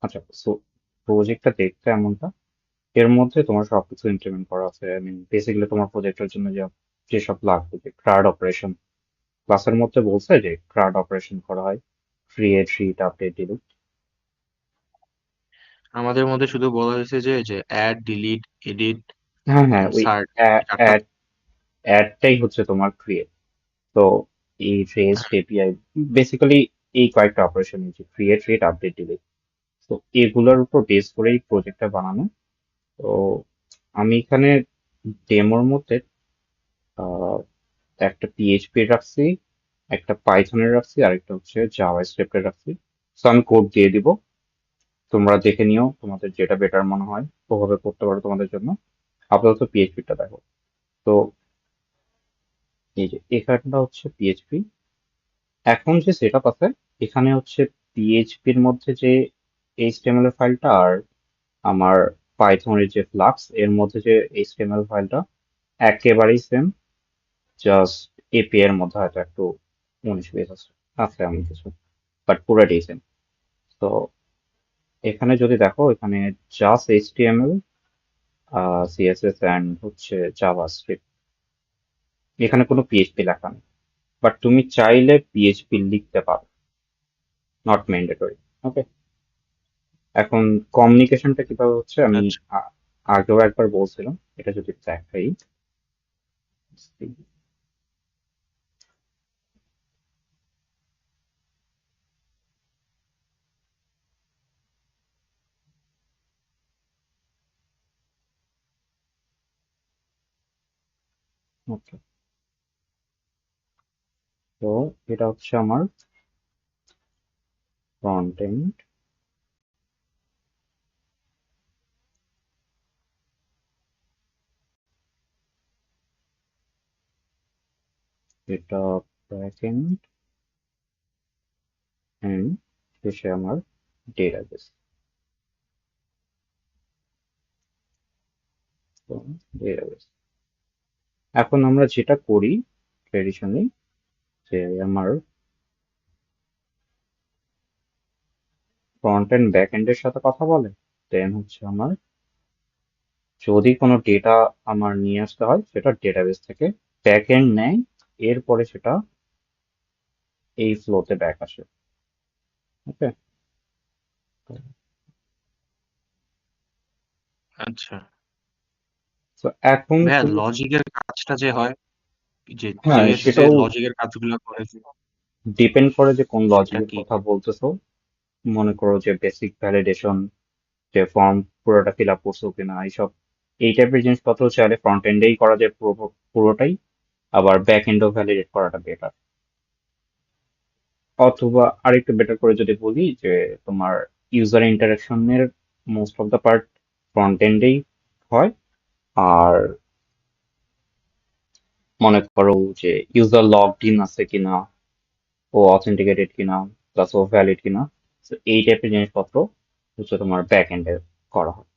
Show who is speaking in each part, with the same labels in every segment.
Speaker 1: আচ্ছা, সো প্রজেক্টটা দেখতে এমনটা, এর মধ্যে তোমার সবকিছু ইমপ্লিমেন্ট করা আছে। আই মিন বেসিক্যালি তোমার প্রজেক্টের জন্য যেসব লাগবে, যে ক্রাড অপারেশন, ক্লাসের মধ্যে বলছে যে ক্রাড অপারেশন করা হয়, ক্রিয়েট, রিড, আপডেট, ডিলিট।
Speaker 2: আমাদের মধ্যে শুধু বলা হয়েছে যে যে অ্যাড, ডিলিট, এডিট
Speaker 1: হ্যাঁ হ্যাঁ,
Speaker 2: এন্ড
Speaker 1: ওই
Speaker 2: সার্চ, এই চারটা।
Speaker 1: অ্যাডটাই হচ্ছে তোমার ক্রিয়েট। তো এই রেস্ট এপিআই বেসিক্যালি এই কয়েকটা অপারেশন, যে ক্রিয়েট, রিড, আপডেট, ডিলিট, তো এগুলোর উপর বেস করেই প্রজেক্টটা বানানো। তো আমি এখানে ডেমোর মধ্যে আহ, একটা পিএইচপি রাখছি, একটা পাইথনের রাখছি, আর একটা হচ্ছে জাভা স্ক্রিপ্টের রাখছি। তো আমি কোড দিয়ে দিব, তোমরা দেখে নিও, তোমাদের যেটা বেটার মনে হয় ওভাবে করতে পারো তোমাদের জন্য। আপাতত পিএইচপিটা দেখো। তো এই যে এখানটা হচ্ছে পিএইচপি। এখন যে সেটআপ আছে, এখানে হচ্ছে পিএইচপির মধ্যে যে এইচটিএমএল এর ফাইলটা আর আমার পাইথনের যে ফ্লাক্স এর মধ্যে যে এইচটিএমএল ফাইলটা একেবারেই সেম, জাস্ট এপিআই এর মধ্যে হয়তো একটু 19-20 আছে, আছে এমন কিছু, বাট পুরোটাই সেম। তো এখানে যদি দেখো, এখানে জাস্ট এইচটিএমএল, সিএসএস অ্যান্ড হচ্ছে জাভাস্ক্রিপ্ট, এখানে কোনো পিএইচপি লেখা নেই, বাট তুমি চাইলে পিএইচপি লিখতে পারো, নট ম্যান্ডেটরি। ওকে, এখন কমিউনিকেশনটা কিভাবে হচ্ছে আমি
Speaker 2: আচ্ছা।
Speaker 1: আগেও একবার বলছিলাম, এটা যদি দেখাই। ওকে, তো এটা হচ্ছে আমার ফ্রন্ট এন্ড, এটা ব্যাক এন্ড, এন্ড শেষে আমার ডেটাবেস। তো ডেটাবেস, এখন আমরা যেটা করি ট্রেডিশনালি, যে আমার ফ্রন্ট এন্ড ব্যাক এন্ডের সাথে কথা বলে, দেন হচ্ছে আমার যদি কোনো ডেটা আমার নিয়ে আসতে হয় সেটা ডেটাবেস থেকে ব্যাক এন্ড নেয়, এরপরে সেটা এই ফ্লোতে ব্যাক আসে। ওকে,
Speaker 2: আচ্ছা
Speaker 1: তো এখন
Speaker 2: ভাইয়া,
Speaker 1: তুমি,
Speaker 2: লজিকের কাজটা যে হয়, যে
Speaker 1: হ্যাঁ
Speaker 2: জেএস যে
Speaker 1: সেটাও
Speaker 2: লজিকের কাজগুলো করে,
Speaker 1: ডিপেন্ড করে যে কোন
Speaker 2: সেটা
Speaker 1: লজিকের
Speaker 2: কি?
Speaker 1: কথা বলতেছো। মনে করো যে বেসিক ভ্যালিডেশন, যে ফর্ম পুরোটা ফিল আপ করছো কিনা, এইসব এই টাইপের জিনিসপত্র চাইলে ফ্রন্ট এন্ডেই করা যায় পুরোটাই, আবার ব্যাক এন্ডও ভ্যালিডেট করাটা বেটার। অথবা আরেকটু বেটার করে যদি বলি যে তোমার ইউজার ইন্টারাকশনের most of the part front এন্ডেই হয়, আর মনে করো যে ইউজার লগড ইন আছে কিনা, ও অথেন্টিকেটেড কিনা, প্লাস ও ভ্যালিড কিনা, তো এই টাইপের জিনিসপত্র হচ্ছে তোমার ব্যাক এন্ডে করা হয়,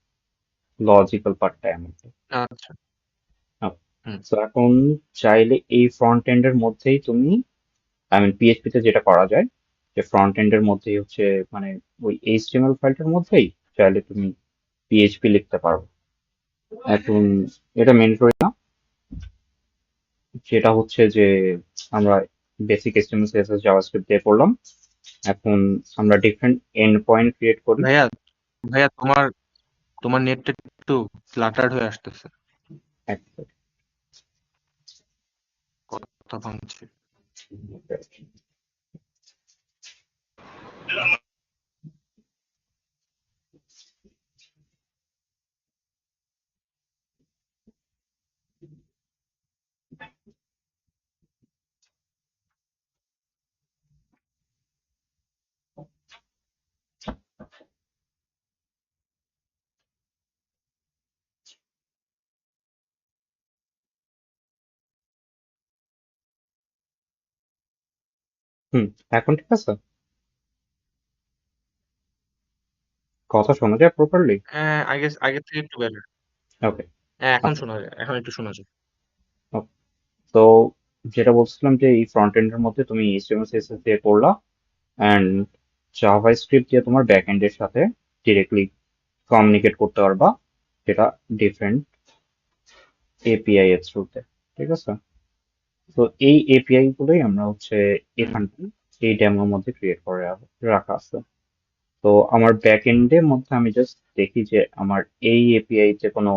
Speaker 1: লজিক্যাল পার্টটা এমন।
Speaker 2: আচ্ছা। হুম।
Speaker 1: তো এখন চাইলে এই ফ্রন্ট এন্ডের মধ্যেই তুমি, আই মিন পিএইচপি তে যেটা করা যায়, যে ফ্রন্ট এন্ডের মধ্যেই হচ্ছে মানে ওই এইচটিএমএল ফাইলটার মধ্যেই চাইলে তুমি পিএইচপি লিখতে পারো। এখন এটা ম্যান্ডেটরি না, যেটা হচ্ছে যে আমরা বেসিক এইচটিএমএল সিএসএস জাভাস্ক্রিপ্ট দিয়ে করলাম। এখন আমরা ডিফারেন্ট এন্ড পয়েন্ট ক্রিয়েট করি।
Speaker 2: ভাইয়া, ভাইয়া তোমার তোমার নেটটা একটু ফ্লাটার্ড হয়ে আসতেছে,
Speaker 1: এক
Speaker 2: কথা ভাঙছে।
Speaker 1: second। হুম, এখন ঠিক আছে, কথা শোনা যায় প্রপারলি?
Speaker 2: হ্যাঁ, আগের থেকে একটু বেটার।
Speaker 1: ওকে,
Speaker 2: হ্যাঁ, এখন
Speaker 1: আচ্ছা।
Speaker 2: শোনা যায়, এখন একটু শোনা যায়।
Speaker 1: Okay. তো যেটা বলছিলাম যে এই ফ্রন্ট এন্ডের মধ্যে তুমি এইচটিএমএল সিএসএস দিয়ে করলা, অ্যান্ড জাভা স্ক্রিপ্ট দিয়ে তোমার ব্যাক এন্ডের সাথে ডিরেক্টলি কমিউনিকেট করতে পারবা, সেটা ডিফারেন্ট এপিআই এর থ্রুতে। ঠিক আছে? তো এই এপিআই গুলোই আমরা হচ্ছে
Speaker 2: হুম।
Speaker 1: এখানটা এই ডেমোর মধ্যে ক্রিয়েট করে রাখা আছে। তো আমার ব্যাক এন্ডের মধ্যে আমি জাস্ট দেখি যে আমার এই এপিআই তে কোনো,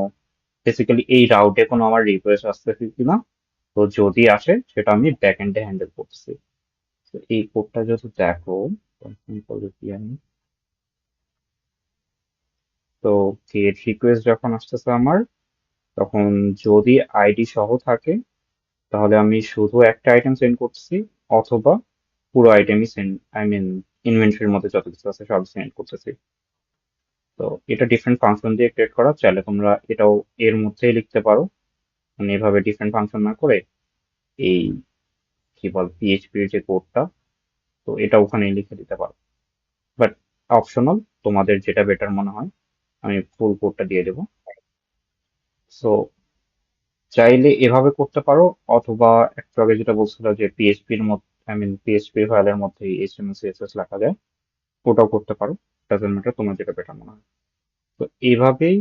Speaker 1: বেসিক্যালি এই রাউটে কোনো আমার রিকোয়েস্ট আসতেছে কিনা। তো যদি আসে সেটা আমি ব্যাক এন্ডে হ্যান্ডেল করতেছি। তো এই কোডটা যদি দেখো, তো গেট রিকোয়েস্ট যখন আসতেছে আমার, তখন যদি আইডি সহ থাকে তাহলে আমি শুধু একটা আইটেম সেন্ড করতেছি, অথবা পুরো আইটেমই সেন্ড, আই মিন ইনভেন্টরির মধ্যে যত কিছু আছে সব সেন্ড করতেছি। তো এটা ডিফারেন্ট ফাংশন দিয়ে ক্রিয়েট করা, চাইলে তোমরা এটাও এর মধ্যেই লিখতে পারো, মানে এভাবে ডিফারেন্ট ফাংশন না করে এই কি বল পিএইচপির যে কোডটা, তো এটা ওখানেই লিখে দিতে পারো। বাট অপশনাল, তোমাদের যেটা বেটার মনে হয়। আমি ফুল কোডটা দিয়ে দেবো। সো চাইলে এভাবে করতে পারো, অথবা একটু আগে যেটা বলছিল যে পিএইচপির মধ্যে, আই মিন পিএইচপি ফাইলের মধ্যে এইচটিএমএল সিএসএস লেখা যায়, ওটাও করতে পারো। ডাজন্ট ম্যাটার, তোমার যেটা বেটার মনে হয়। তো এইভাবেই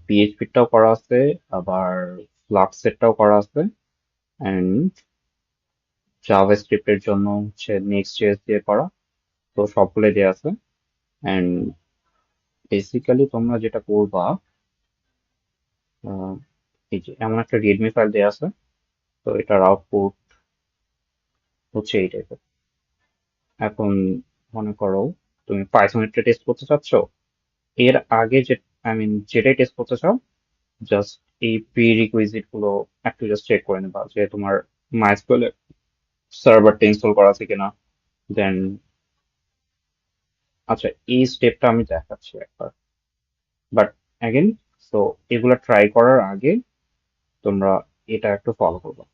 Speaker 1: পিএইচপিটাও করা আছে, আবার ফ্লাক্সেরটাও করা আছে, অ্যান্ড জাভাস্ক্রিপ্টের জন্য হচ্ছে নেক্সট জেএস দিয়ে করা। তো সবগুলো দেওয়া আছে। অ্যান্ড বেসিক্যালি তোমরা যেটা করবা, আহ, এই যে এমন একটা রিডমি ফাইল দেওয়া আছে, তো এটার আউটপুট হচ্ছে এই টাইপের। এখন মনে করো তুমি পাইথনেরটা টেস্ট করতে চাচ্ছ, এর আগে যে, আই মিন যেটাই টেস্ট করতে চাও, জাস্ট এই প্রি রিকুইজিট গুলো একটু জাস্ট চেক করে নেবা যে তোমার মাইস্কুয়েল সার্ভারটা ইনস্টল করা আছে কিনা। দেন আচ্ছা, এই স্টেপটা আমি দেখাচ্ছি একবার, বাট অ্যাগেন, সো এগুলা ট্রাই করার আগে তোমরা এটা একটু ফলো করবে।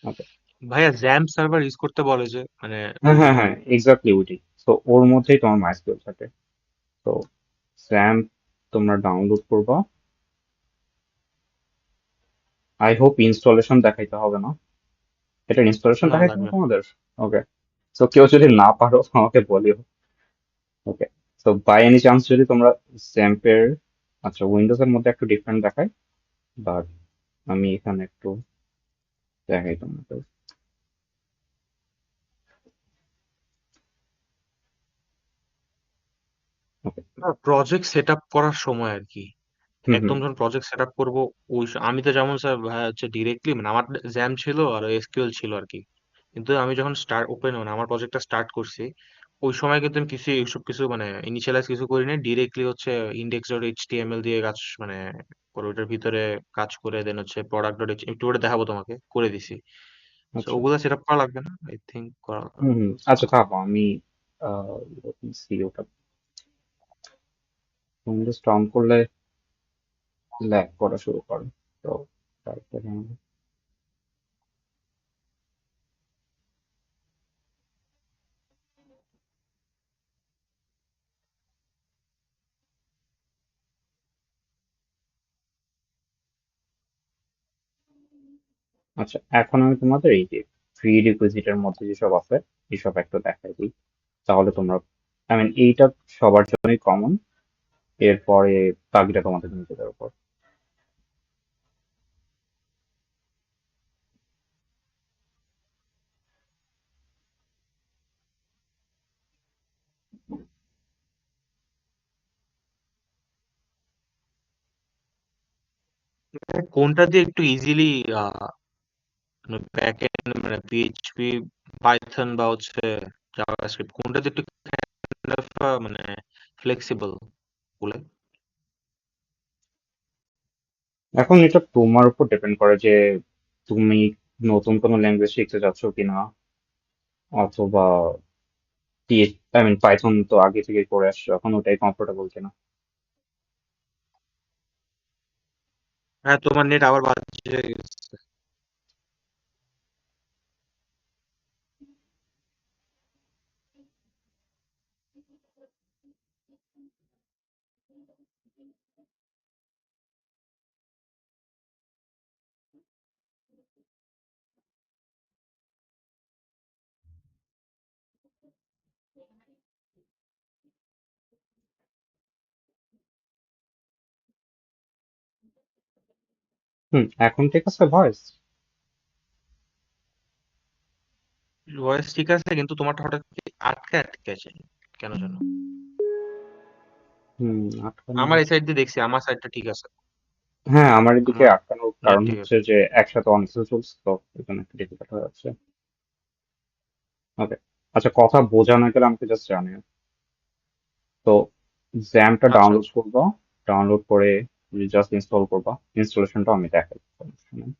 Speaker 1: ওকে।
Speaker 2: ভাইয়া জ্যাম সার্ভার ইউজ করতে বলে যে মানে
Speaker 1: হ্যাঁ
Speaker 2: ওই
Speaker 1: হ্যাঁ হ্যাঁ, এক্স্যাক্টলি ওইটাই। তো ওর মধ্যেই তোমার মাইস্কুয়েল থাকে। তো স্যাম তোমরা ডাউনলোড করবা। আই হোপ ইনস্টলেশন দেখাইতে হবে না। এটা ইনস্টলেশন
Speaker 2: না
Speaker 1: দেখাইতে হবে
Speaker 2: লাগবে না।
Speaker 1: তোমাদের? ওকে। তো কেউ যদি না পারো আমাকে বলিও। ওকে। তো বাই এনি চান্স যদি তোমরা স্যাম্পের, আচ্ছা উইন্ডোজ এর মধ্যে একটু ডিফারেন্ট দেখায়, বাট আমি এখানে একটু দেখাই তোমাদের। ওকে।
Speaker 2: প্রজেক্ট সেট আপ করার সময় আর কি,
Speaker 1: হুম হুম।
Speaker 2: একদম যখন প্রজেক্ট সেট আপ করবো আমি তো যেমন স্যার ভাইয়া হচ্ছে ডিরেক্টলি মানে আমার জ্যাম ছিল আর এসকিউএল ছিল আর কি। কিন্তু আমি যখন স্টার্ট ওপেন মানে আমার প্রজেক্টটা স্টার্ট করছি, ওই সময় কিন্তু আমি কিছু এইসব কিছু মানে ইনিশিয়ালাইজ কিছু করিনি, ডিরেক্টলি হচ্ছে ইন্ডেক্স ডট এইচটিএমএল দিয়ে কাজ মানে করে ওইটার ভিতরে কাজ করে দেন হচ্ছে প্রোডাক্ট ডট একটু করে দেখাবো তোমাকে করে দিছি। তো
Speaker 1: আচ্ছা।
Speaker 2: ওগুলা সেট আপ করা লাগবে না আই থিঙ্ক করা
Speaker 1: হুম হুম, আচ্ছা থাকো, আমি সি ওটা উইন্ডোজ অন করলে ল্যাগ করা শুরু করে। তো তারপরে আচ্ছা, এখন আমি তোমাদের এই যে প্রি রিকুইজিটের মধ্যে যেসব আছে এসব একটু দেখাই দিই, তাহলে তোমরা, আই মিন এইটা সবার জন্যই কমন। এরপরে বাকিটা তোমাদের নিজেদের উপর।
Speaker 2: কোনটা দিয়ে একটু ইজিলি মানে ব্যাক এন্ড মানে পিএইচপি পাইথন বা হচ্ছে জাভাস্ক্রিপ্ট কোনটা দিয়ে একটু মানে ফ্লেক্সিবল বলে।
Speaker 1: এখন এটা তোমার উপর ডিপেন্ড করে যে তুমি নতুন কোনো ল্যাঙ্গুয়েজ শিখতে চাচ্ছ কিনা, অথবা আই মিন পাইথন তো আগে থেকে করে আসছো, এখন ওটাই কমফোর্টেবল কিনা।
Speaker 2: হ্যাঁ তোমার নেট আবার বাজে গেছে।
Speaker 1: এখন ঠিক আছে ভয়েস?
Speaker 2: ভয়েস ঠিক আছে, কিন্তু তোমারটা হঠাৎ আটকে আটকে আছে কেন জানো।
Speaker 1: হুম, আটকানো।
Speaker 2: আমার এই সাইড দিয়ে দেখছি, আমার সাইডটা ঠিক আছে।
Speaker 1: হ্যাঁ, আমার এদিকে
Speaker 2: আমার
Speaker 1: আটকানোর
Speaker 2: নেট
Speaker 1: কারণ
Speaker 2: ঠিক
Speaker 1: হচ্ছে
Speaker 2: আছে।
Speaker 1: যে একসাথে অনেক কিছু চলছে, তো এখানে একটু ডিফিকাল্ট হয়ে যাচ্ছে। ওকে, আচ্ছা, কথা বোঝা না গেলে আমাকে জাস্ট জানিও। তো জ্যামটা
Speaker 2: আচ্ছা
Speaker 1: ডাউনলোড
Speaker 2: আচ্ছা।
Speaker 1: করবা, ডাউনলোড করে জাস্ট ইনস্টল করবা, ইনস্টলেশনটা আমি দেখাই, সমস্যা নেই।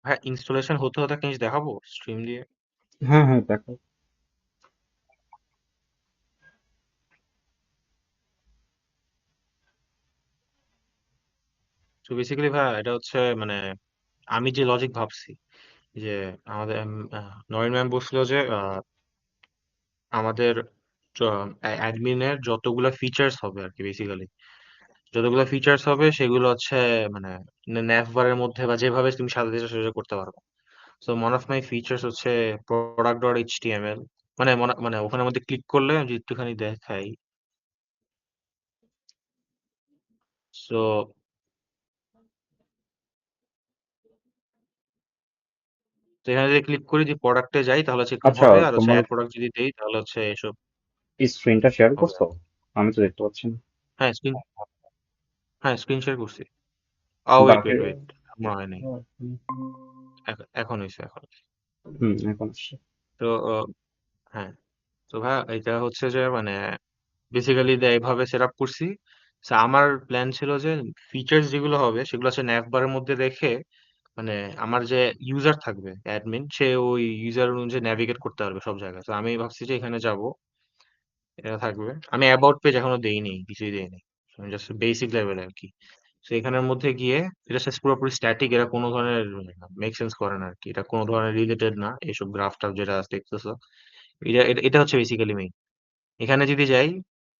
Speaker 2: হ্যাঁ, ইনস্টলেশন হতে হতে একটা জিনিস দেখাবো স্ট্রিম দিয়ে।
Speaker 1: হ্যাঁ, হ্যাঁ, দেখো।
Speaker 2: তো বেসিক্যালি ভাই এটা হচ্ছে মানে আমি যে লজিক ভাবছি যে আমাদের নয়ন ম্যাম বলছিল যে আমাদের অ্যাডমিনের যতগুলা ফিচার্স হবে আর কি, বেসিক্যালি যতগুলো ফিচার্স হবে সেগুলো হচ্ছে মানে ন্যাভবারের মধ্যে বা যেভাবে তুমি সাজাতে চাও সেভাবে করতে পারবে। So one of my features হচ্ছে প্রোডাক্ট ডট এইচটিএমএল। মানে ওখানের মধ্যে ক্লিক করলে আমি যদি একটুখানি দেখাই, সো এখানে যদি ক্লিক করি, যদি প্রোডাক্টে যাই তাহলে হচ্ছে এরকম
Speaker 1: আচ্ছা,
Speaker 2: হবে, আর হচ্ছে
Speaker 1: তোমার
Speaker 2: অ্যাড প্রোডাক্ট যদি দেই তাহলে হচ্ছে এসব
Speaker 1: স্ক্রিনটা শেয়ার
Speaker 2: হবে।
Speaker 1: করছো? আমি তো দেখতে পাচ্ছি না।
Speaker 2: হ্যাঁ স্ক্রিন, হ্যাঁ স্ক্রিন শেয়ার করছি। ওয়েট
Speaker 1: বাকি।
Speaker 2: ওয়েট ওয়েট, আমার হয় নাই। এখন হয়েছে, এখন হইছে।
Speaker 1: এখন আসছে।
Speaker 2: তো হ্যাঁ, তো ভাই এটা হচ্ছে যে মানে বেসিক্যালি এইভাবে সেট আপ করছি। So, আমার প্ল্যান ছিল যে ফিচার্স যেগুলো হবে সেগুলো হচ্ছে ন্যাভবারের মধ্যে রেখে মানে আমার যে ইউজার থাকবে অ্যাডমিন, সে ওই ইউজার অনুযায়ী ন্যাভিগেট করতে পারবে সব জায়গায়। তো আমি ভাবছি যে এখানে যাব, এটা থাকবে। আমি অ্যাবাউট পেজ এখনো দেইনি, কিছুই দেইনি, জাস্ট বেসিক লেভেল আর কি। তো এখানের মধ্যে গিয়ে এটা জাস্ট পুরোপুরি স্ট্যাটিক, এটা কোনো ধরনের মেক সেন্স করে না আর কি, এটা কোনো ধরনের রিলেটেড না এইসব গ্রাফ টাফ যেটা দেখতেছো। এটা হচ্ছে বেসিক্যালি মেইন। এখানে যদি যাই,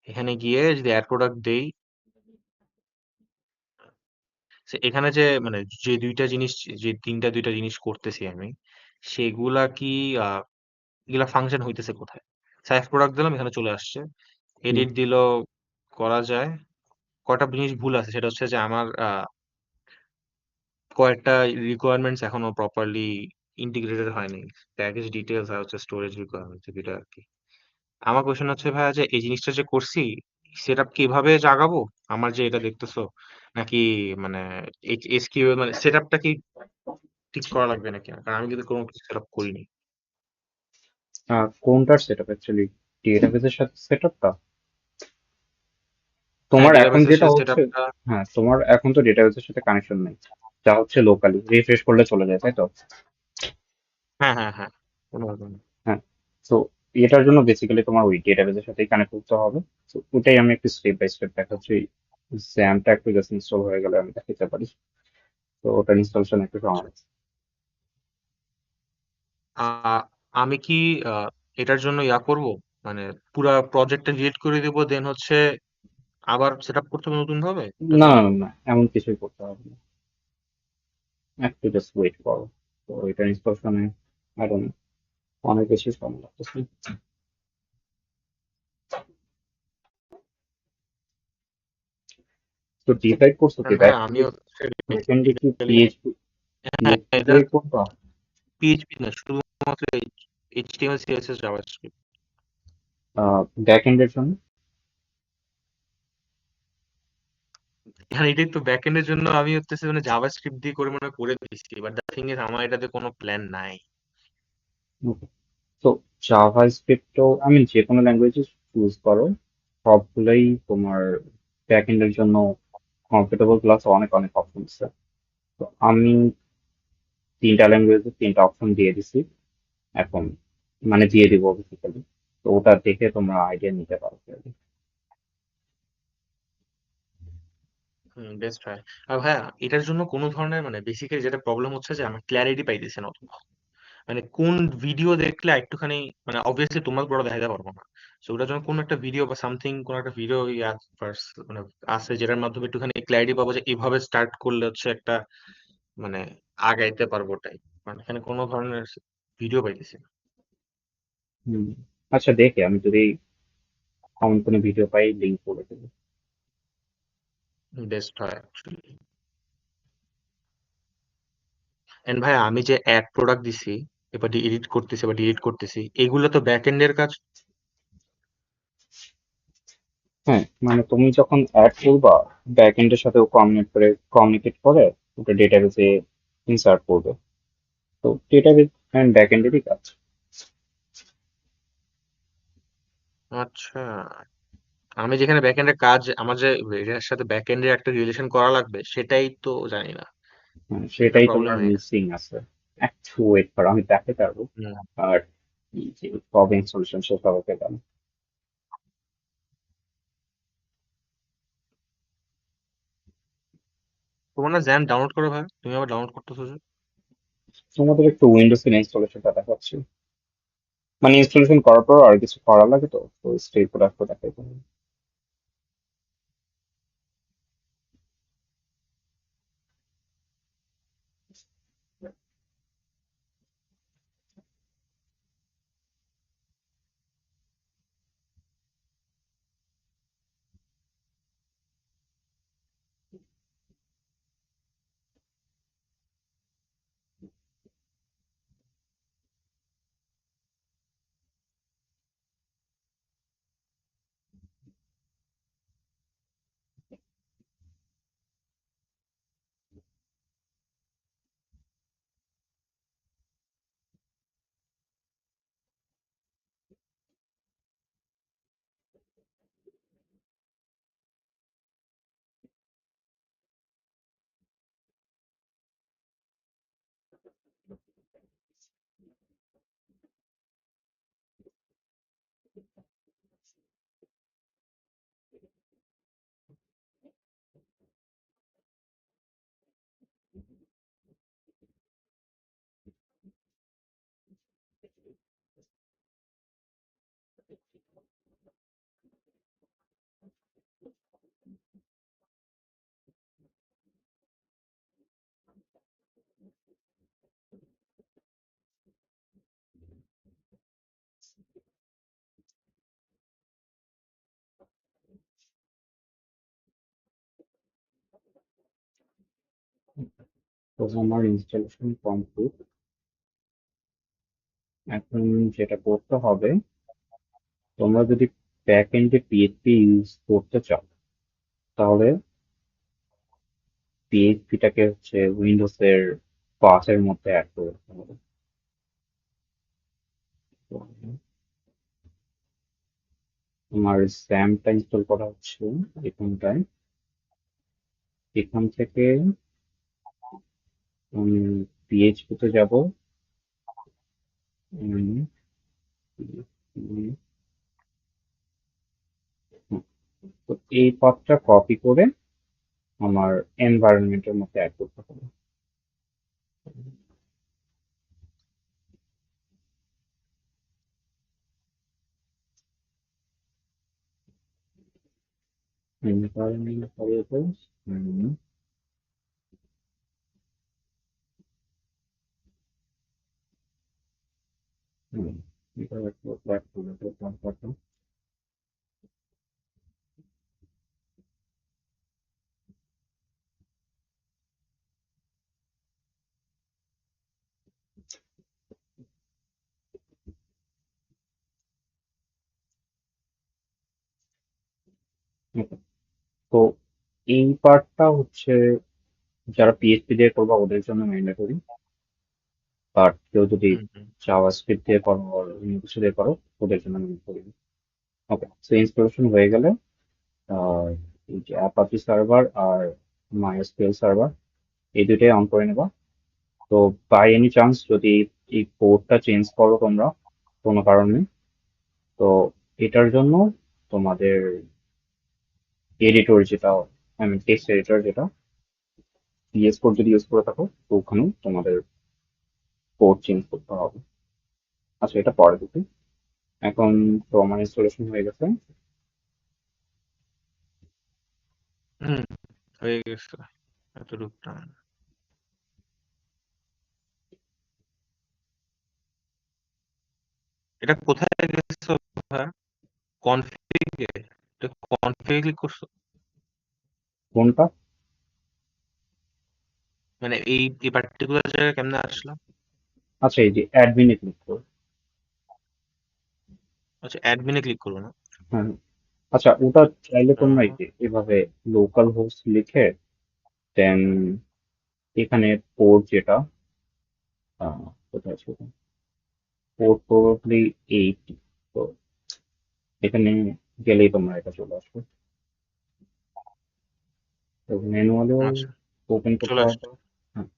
Speaker 2: এখানে গিয়ে যদি অ্যাড প্রোডাক্ট দেই, এখানে যে মানে যে দুইটা জিনিস, যে দুইটা জিনিস করতেছি আমি, সেগুলা কি আহ এগুলা ফাংশন হইতেছে কোথায়? সাইফ প্রোডাক্ট দিলাম, এখানে চলে আসছে।
Speaker 1: হুম।
Speaker 2: এডিট দিলেও করা যায়। কয়টা জিনিস ভুল আছে সেটা হচ্ছে যে আমার কয়েকটা রিকোয়ারমেন্টস এখনো প্রপারলি ইন্টিগ্রেটেড হয়নি। প্যাকেজ ডিটেলস আর হচ্ছে স্টোরেজ রিকোয়ারমেন্টস, দুইটা আর কি। আমার কোশ্চেন হচ্ছে ভাইয়া যে এই জিনিসটা যে করছি, সেট আপ কিভাবে জাগাবো আমার যে এটা দেখতেছো, নাকি মানে এসকিউএল মানে সেট আপটা কি ঠিক করা লাগবে নাকি না? কারণ আমি কিন্তু কোনো কিছু সেট আপ করিনি।
Speaker 1: কোনটার সেটআপ অ্যাকচুয়ালি? ডেটাবেসের সাথে সেটআপটা?
Speaker 2: হ্যাঁ,
Speaker 1: তোমার এখন
Speaker 2: ডেটাবেসের
Speaker 1: যেটা
Speaker 2: সাথে সেট
Speaker 1: হচ্ছে,
Speaker 2: আপটা।
Speaker 1: হ্যাঁ, তোমার এখন তো ডেটাবেসের সাথে কানেকশন নেই, যা হচ্ছে লোকালি রিফ্রেশ করলে চলে যায়, তাই তো?
Speaker 2: হ্যাঁ হ্যাঁ হ্যাঁ, কোনো ব্যাপার না।
Speaker 1: হ্যাঁ। তো এটার জন্য বেসিক্যালি তোমার ওই ডেটাবেসের সাথেই কানেক্ট করতে হবে। তো ওটাই আমি একটু স্টেপ বাই স্টেপ দেখাচ্ছি। জ্যামটা একটু জাস্ট ইনস্টল হয়ে গেলে আমি দেখাতে পারি। তো ওটার ইনস্টলেশন একটু সময় আছে।
Speaker 2: আহ, আমি কি এটার জন্য ইয়া করব, মানে পুরা প্রজেক্টটা ডিলিট করে দেবো, দেন হচ্ছে আবার সেট আপ করতে হবে নতুন ভাবে এটার
Speaker 1: না,
Speaker 2: জন্য?
Speaker 1: না, না, এমন কিছুই করতে হবে না। একটু জাস্ট ওয়েট করো। তো এটার ইনস্টলেশনে আই ডোন্ট নো, অনেক বেশি সময় লাগতেছে। তো ডিসাইড করছো কি
Speaker 2: কারণ ভাই
Speaker 1: ব্যাক
Speaker 2: আমি
Speaker 1: এন্ডে?
Speaker 2: হচ্ছে
Speaker 1: ব্যাক এন্ডে কি
Speaker 2: basically-
Speaker 1: পিএইচপি
Speaker 2: হ্যাঁ,
Speaker 1: পিএইচপি
Speaker 2: এটা
Speaker 1: দিয়ে করবা?
Speaker 2: পিএইচপি না, শুধুমাত্র এইচটিএমএল সিএসএস জাভাস্ক্রিপ্ট।
Speaker 1: ব্যাক এন্ডের জন্য?
Speaker 2: আর এটাই তো ব্যাকএন্ডের জন্য আমি হচ্ছে মানে জাভাস্ক্রিপ্ট দিয়ে করে মনে হয় করে দিচ্ছি, বাট দ্য থিং ইজ আমার এটাতে কোনো প্ল্যান নাই।
Speaker 1: তো জাভা স্ক্রিপ্টও আমি যে কোনো ল্যাঙ্গুয়েজ চুজ করো, সবগুলোই তোমার ব্যাকএন্ডের জন্য কমফোর্টেবল, প্লাস অনেক অনেক অপশন আছে। তো আমি তিনটা ল্যাঙ্গুয়েজে তিনটা অপশন দিয়ে দিছি এখন, মানে দিয়ে দিব বেসিক্যালি। তো ওটা দেখে তোমরা আইডিয়া নিতে পারো।
Speaker 2: হুম, বেস্ট হয়। আর ভাইয়া এটার জন্য কোনো ধরনের মানে বেসিক্যালি যেটা প্রবলেম হচ্ছে যে আমি ক্ল্যারিটি পাইতেছি না অতটা। মানে কোন ভিডিও দেখলে একটুখানি মানে অবভিয়াসলি তোমার বড় দেখাতে পারবো না। সো ওটার জন্য কোন একটা ভিডিও বা সামথিং, কোন একটা ভিডিও মানে আছে যেটার মাধ্যমে একটুখানি ক্ল্যারিটি পাবো যে এভাবে স্টার্ট করলে হচ্ছে একটা মানে আগাইতে পারবো ওটাই। মানে এখানে কোনো ধরনের ভিডিও পাইতেছি না।
Speaker 1: হুম। আচ্ছা, দেখে আমি যদি এমন কোনো ভিডিও পাই লিঙ্ক করে দেবো।
Speaker 2: বেস্ট হয় অ্যাকচুয়ালি। এন্ড ভাই আমি যে অ্যাড প্রোডাক্ট দিছি, এবার এডিট করতেছি বা ডিলিট করতেছি, এগুলো তো ব্যাক এন্ডের কাজ।
Speaker 1: হ্যাঁ, মানে তুমি যখন অ্যাড করবা, ব্যাক এন্ডের সাথে কমিউনিকেট করে ওটা ডেটাবেসে ইনসার্ট করবে। তো ডেটাবেস অ্যান্ড ব্যাক এন্ডেরই কাজ।
Speaker 2: আচ্ছা, আমি যেখানে ব্যাক এন্ডের কাজ আমার যে এটার সাথে ব্যাক এন্ডের একটা রিলেশন করা লাগবে সেটাই তো জানি না।
Speaker 1: হ্যাঁ,
Speaker 2: এটা
Speaker 1: সেটাই
Speaker 2: প্রবলেম
Speaker 1: তোমার
Speaker 2: হয়ে গেছে।
Speaker 1: মিসিং আছে। একটু ওয়েট করো, আমি দেখাতে পারবো।
Speaker 2: হুম।
Speaker 1: আর এই যে প্রবলেম সলিউশন সেটাও পেলাম।
Speaker 2: তোমার না জ্যাম ডাউনলোড করো ভাই, তুমি আবার ডাউনলোড করতেছো যে?
Speaker 1: তোমাদের একটু উইন্ডোজ এর ইনস্টলেশনটা দেখাচ্ছি। মানে ইনস্টলেশন করার পর আর কিছু করা লাগে, তো তো স্টেপ প্রোডাক্ট দেখাই তোমার। তো আমার ইনস্টলেশন কমপ্লিট। এখন যেটা করতে হবে, তোমরা যদি ব্যাক এন্ডে পিএইচপি ইউজ করতে চাও, তাহলে পিএইচপিটাকে হচ্ছে উইন্ডোজ এর 5 এর মধ্যে অ্যাড করে দিতে হবে। তো আমার স্যামটা ইনস্টল করা হচ্ছে এখানটায়। এখান থেকে পিএইচপি তে যাব। উম, উম, তো এই পাথটা কপি করে আমার এনভায়রনমেন্টের মধ্যে অ্যাড করতে হবে। Environment variables. এটা একটু ব্যাক করে দিলাম কথা। Okay, তো এই পার্টটা হচ্ছে যারা পিএইচপি দিয়ে করবা ওদের জন্য ম্যান্ডেটরি, বাট কেউ যদি
Speaker 2: হুম হুম
Speaker 1: জাভাস্ক্রিপ্ট দিয়ে করো আর অন্য কিছু দিয়ে করো ওদের জন্য ম্যান্ডেটরি। ওকে, সো ইনস্টলেশন হয়ে গেলে আহ, এই যে অ্যাপাচি সার্ভার আর মাইএসকিউএল সার্ভার এই দুইটাই অন করে নেবা। তো বাই এনি চান্স যদি এই কোডটা চেঞ্জ করো তোমরা কোনো কারণে, তো এটার জন্য তোমাদের এডিটর যেটা, আই মিন টেক্সট এডিটর যেটা VS কোড যদি ইউজ করে থাকো তো ওখানেও তোমাদের কোড চেঞ্জ করতে হবে। আচ্ছা, এটা পরে দেখি। এখন তো আমার ইনস্টলেশন হয়ে গেছে।
Speaker 2: হুম, হয়ে গেছে এতটুকু। এটা কোথায় গেছো ভাইয়া? কনফিগে? এটা কনফিগে ক্লিক করছো?
Speaker 1: কোনটা?
Speaker 2: মানে এই পার্টিকুলার জায়গায় কেমনে আসলাম?
Speaker 1: আচ্ছা, এই যে অ্যাডমিনে ক্লিক করো।
Speaker 2: আচ্ছা, অ্যাডমিনে ক্লিক করবো না?
Speaker 1: হ্যাঁ, আচ্ছা, ওটা চাইলে তোমরা এই
Speaker 2: আহ,
Speaker 1: যে এভাবে লোকাল হোস্ট লিখে দেন এখানে পোর্ট যেটা কোথায় ছিল, পোর্ট প্রবাবলি 8। তো এখানে গেলেই তোমরা এটা চলে আসবে। তো ম্যানুয়ালিও
Speaker 2: আচ্ছা,
Speaker 1: ওপেন করতে
Speaker 2: চলে
Speaker 1: হবে।
Speaker 2: আসছে।
Speaker 1: হ্যাঁ,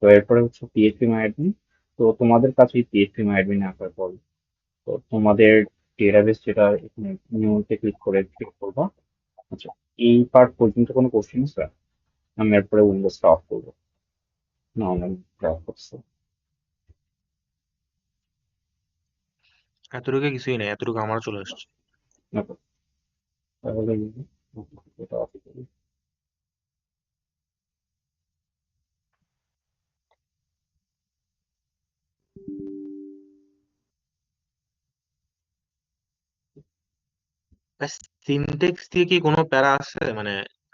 Speaker 1: তো এরপরে হচ্ছে পিএইচপি মাই অ্যাডমিন। তো তোমাদের কাছে পিএইচপি মাই অ্যাডমিন আসার পর তো তোমাদের ডেটাবেস যেটা এখানে নিউতে ক্লিক করে ক্লিক করবা। আচ্ছা, এই পার্ট পর্যন্ত কোনো কোশ্চেন আছে? আমি এরপরে উইন্ডোজটা অফ করবো। না, অনলাইন অফ করছে।
Speaker 2: এতটুকু কিছুই নাই, এতটুকু আমারও চলে আসছে।
Speaker 1: ওকে, তাহলে এটা অফ করি।
Speaker 2: সিনটেক্স দিয়ে কি কোনো প্যারা আছে? মানে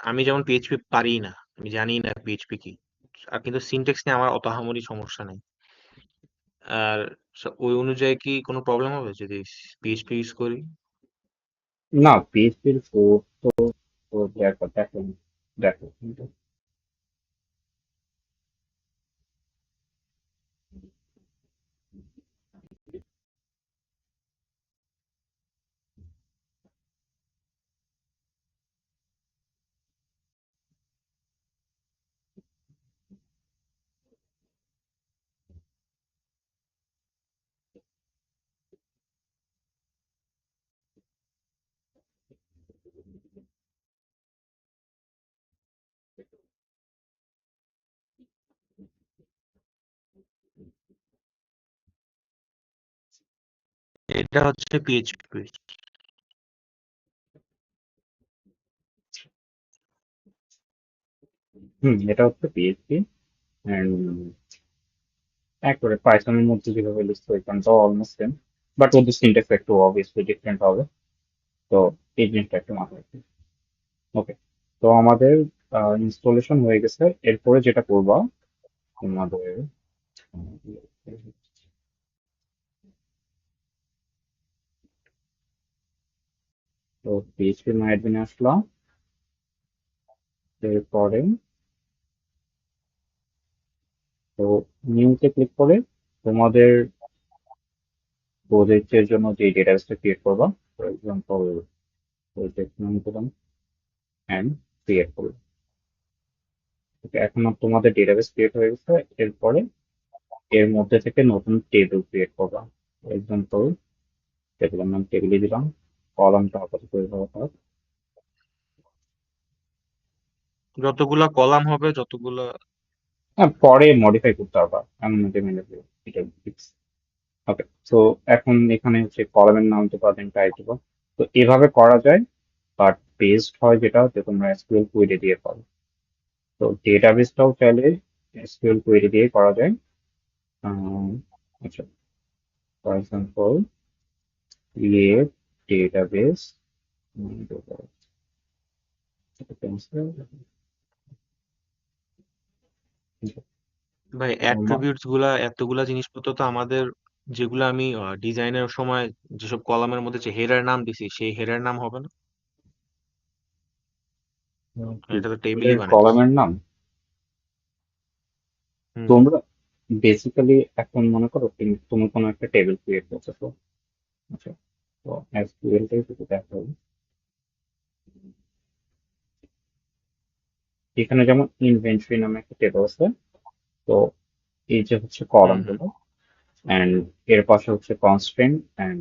Speaker 2: আমি যেমন পিএইচপি পারি না, আমি জানি না পিএইচপি কি, আর কিন্তু সিনটেক্স নিয়ে আমার অত আহামরি সমস্যা নেই। আর ওই অনুযায়ী কি কোনো প্রবলেম হবে যদি পিএইচপি ইউজ করি?
Speaker 1: না, পিএইচপির কোড তো দেখো দেখো দেখো কিন্তু
Speaker 2: এটা হচ্ছে পিএইচপি।
Speaker 1: এটা হচ্ছে পিএইচপি এন্ড একবারে পাইথনের মধ্যে যেভাবে লিখতে হয় এখানটাও অলমোস্ট সেম, বাট ওদের সিনট্যাক্স একটু অবভিয়াসলি ডিফারেন্ট হবে। তো এই জিনিসটা একটু মাথায় রাখবে। ওকে, তো আমাদের ইনস্টলেশন হয়ে গেছে। এরপরে যেটা করবা তোমাদের তো পিএইচপি মাই অ্যাডমিনে আসলাম। এরপরে তো নিউতে ক্লিক করে তোমাদের প্রজেক্টের জন্য যে ডেটাবেসটা ক্রিয়েট করবা, ফর এক্সাম্পল প্রজেক্ট নাম দিলাম অ্যান্ড ক্রিয়েট করলাম। ওকে, এখন তোমাদের ডেটাবেস ক্রিয়েট হয়ে গেছে। এরপরে এর মধ্যে থেকে নতুন টেবিল ক্রিয়েট করবা। ফর এক্সাম্পল টেবিলের নাম টেবিলই দিলাম, কলামটা আপাতত এভাবে থাক।
Speaker 2: যতগুলা কলাম হবে, যতগুলা।
Speaker 1: হ্যাঁ, পরে মডিফাই করতে পারবা, এমন না যে মেনে এটা ফিক্স। ওকে, তো এখন এখানে হচ্ছে কলামের নাম দেবা দেন টাইপ দেবা। তো এভাবে করা যায়, বাট বেস্ট হয় যেটা হচ্ছে তোমরা এসকিউএল কোয়েরি দিয়ে করো। তো ডেটাবেসটাও চাইলে এসকিউএল কোয়েরি দিয়ে করা যায়। আহ, আচ্ছা, ফর এক্সাম্পল ক্রিয়েট ডেটাবেস,
Speaker 2: ভাই, অ্যাট্রিবিউটস গুলা এতগুলা জিনিসপত্র তো আমাদের, যেগুলো আমি ডিজাইনের সময় যেসব কলামের মধ্যে যে হেডার নাম দিছি সেই হেডার নাম হবে না?
Speaker 1: কি
Speaker 2: এটা তো টেবিলই
Speaker 1: টেবিলের
Speaker 2: বানাইতেছে।
Speaker 1: কলামের নাম?
Speaker 2: হুম হুম
Speaker 1: তোমরা বেসিক্যালি এখন মনে করো তুমি কোনো একটা টেবিল ক্রিয়েট করছো, তো আচ্ছা, তো এসকিউএলটাই যদি দেখো, এখানে যেমন ইনভেন্টরি নামে একটা টেবিল আছে। তো এই যে হচ্ছে
Speaker 2: হুম
Speaker 1: কলাম
Speaker 2: হুম
Speaker 1: গুলো, অ্যান্ড এর পাশে হচ্ছে কনস্ট্রেন্ট অ্যান্ড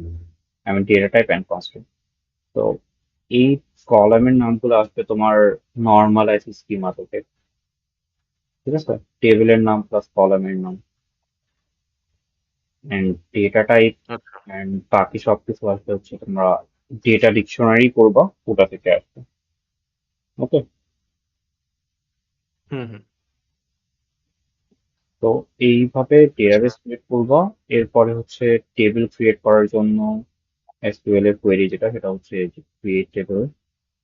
Speaker 1: আমি ডেটা টাইপ অ্যান্ড কনস্ট্রেন্ট। তো এই কলামের নামগুলো আসবে তোমার নর্মালাইজ স্কিমা থেকে, ঠিক আছে? টেবিলের নাম প্লাস কলামের নাম অ্যান্ড ডেটা টাইপ
Speaker 2: আচ্ছা।
Speaker 1: অ্যান্ড বাকি সবকিছু আসবে হচ্ছে তোমরা ডেটা ডিকশনারি করবা, ওটা থেকে আসবে। ওকে?
Speaker 2: হুম হুম
Speaker 1: তো এইভাবে
Speaker 2: আচ্ছা।
Speaker 1: ডেটাবেস ক্রিয়েট করবা। এরপরে হচ্ছে টেবিল ক্রিয়েট করার জন্য এসকিউএল এর কোয়েরি যেটা, সেটা হচ্ছে ক্রিয়েট টেবিল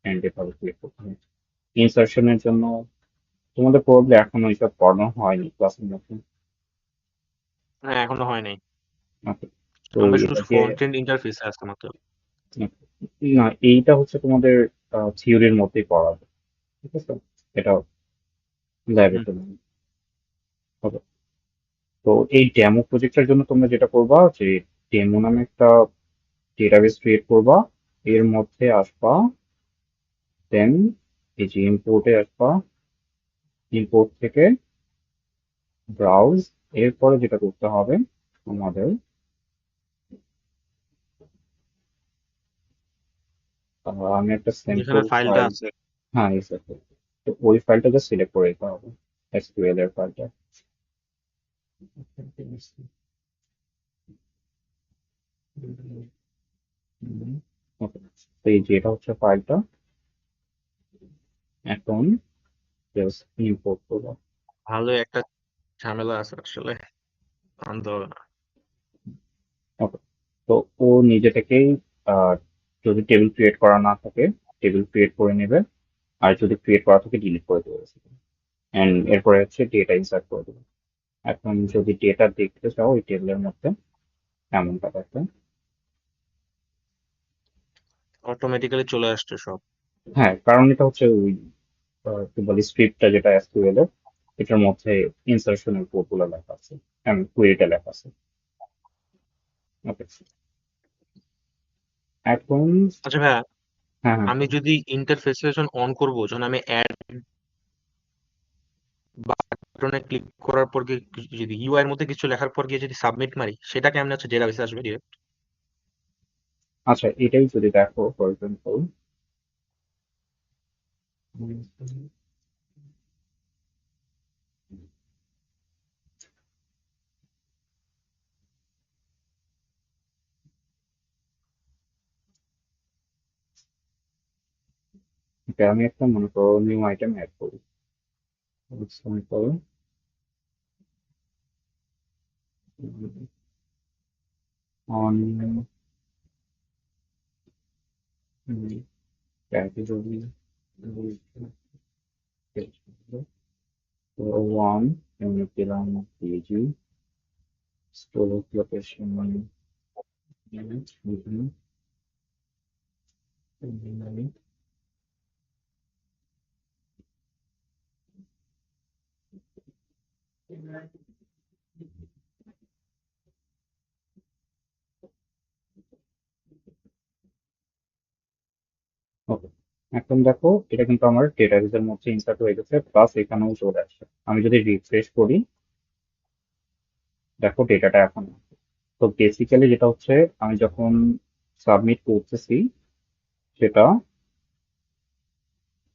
Speaker 1: অ্যান্ড এভাবে ক্রিয়েট করতে হবে। ইনসার্শনের জন্য তোমাদের প্রবলেম এখনো এইসব পড়ানো হয়নি ক্লাসের মধ্যে।
Speaker 2: হ্যাঁ, এখনো হয় নাই।
Speaker 1: Okay, তো
Speaker 2: আমরা শুধু
Speaker 1: এটা দিয়ে
Speaker 2: ফ্রন্ট এন্ড ইন্টারফেসে আছে মাত্র।
Speaker 1: না, এইটা হচ্ছে তোমাদের থিওরির মধ্যেই পড়াবে, ঠিক আছে? এটা ল্যাবে
Speaker 2: হুম
Speaker 1: তো হবে। তো এই ডেমো প্রজেক্টের জন্য তোমরা যেটা করবা যে ডেমো নামে একটা ডেটাবেস ক্রিয়েট করবা, এর মধ্যে আসবা, দেন এই যে ইম্পোর্টে আসবা, ইম্পোর্ট থেকে ব্রাউজ, এরপরে যেটা করতে হবে আমাদের, আমি একটা
Speaker 2: যেখানে
Speaker 1: স্যাম্পল
Speaker 2: ফাইলটা
Speaker 1: ফাইল,
Speaker 2: আছে।
Speaker 1: হ্যাঁ এক্স্যাক্টলি, তো ওই ফাইলটা জাস্ট সিলেক্ট করে দিতে হবে, এসকিউএল এর ফাইলটা। ওকে, তো এই যে এটা হচ্ছে ফাইলটা, এখন জাস্ট ইম্পোর্ট করবো।
Speaker 2: ভালো একটা ঝামেলা আছে আসলে, আনতে হবে না।
Speaker 1: ওকে, তো ও নিজে থেকেই আহ, যদি টেবিল ক্রিয়েট করা না থাকে টেবিল ক্রিয়েট করে নেবে, আর যদি ক্রিয়েট করা থাকে ডিলিট করে দেবে। এন্ড এরপরে হচ্ছে ডেটা ইনসার্ট করে দেবে। এখন যদি ডেটা দেখতে চাও ওই টেবিলের মধ্যে, এমনটা দেখবে।
Speaker 2: অটোমেটিক্যালি চলে আসছে সব।
Speaker 1: হ্যাঁ, কারণ এটা হচ্ছে ওই কি বলে স্ক্রিপ্টটা যেটা এসকিউএল এর, এটার মধ্যে ইনসার্শনের কোড গুলো লেখা আছে, কুয়েরিটা লেখা আছে। ওকে, এখন
Speaker 2: আচ্ছা ভাইয়া,
Speaker 1: হ্যাঁ হ্যাঁ
Speaker 2: আমি
Speaker 1: বলো।
Speaker 2: যদি ইন্টারফেসে যখন অন করব, যখন আমি অ্যাড বাটনে ক্লিক করার পর যদি ইউআই এর মধ্যে কিছু লেখার পর গিয়ে যদি সাবমিট মারি, সেটা কেমনে হচ্ছে ডেটাবেসে আসবে ডিরেক্ট?
Speaker 1: আচ্ছা, এটাই যদি দেখো ফর এক্সাম্পল, আমি একটা মনে করো নিউ আইটেম অ্যাড করি, এক্সাম্পল অন ক্যাটাগরি ওয়ান, আমি পেলাম পেজি, স্টোরেজ লোকেশন, ওকে। এখন দেখো এটা কিন্তু আমার ডেটাবেসের মধ্যে ইনসার্ট হয়ে গেছে, প্লাস এখানেও চলে আসছে। আমি যদি রিফ্রেশ করি, দেখো ডেটাটা এখন আছে। তো বেসিক্যালি যেটা হচ্ছে, আমি যখন সাবমিট করতেছি সেটা,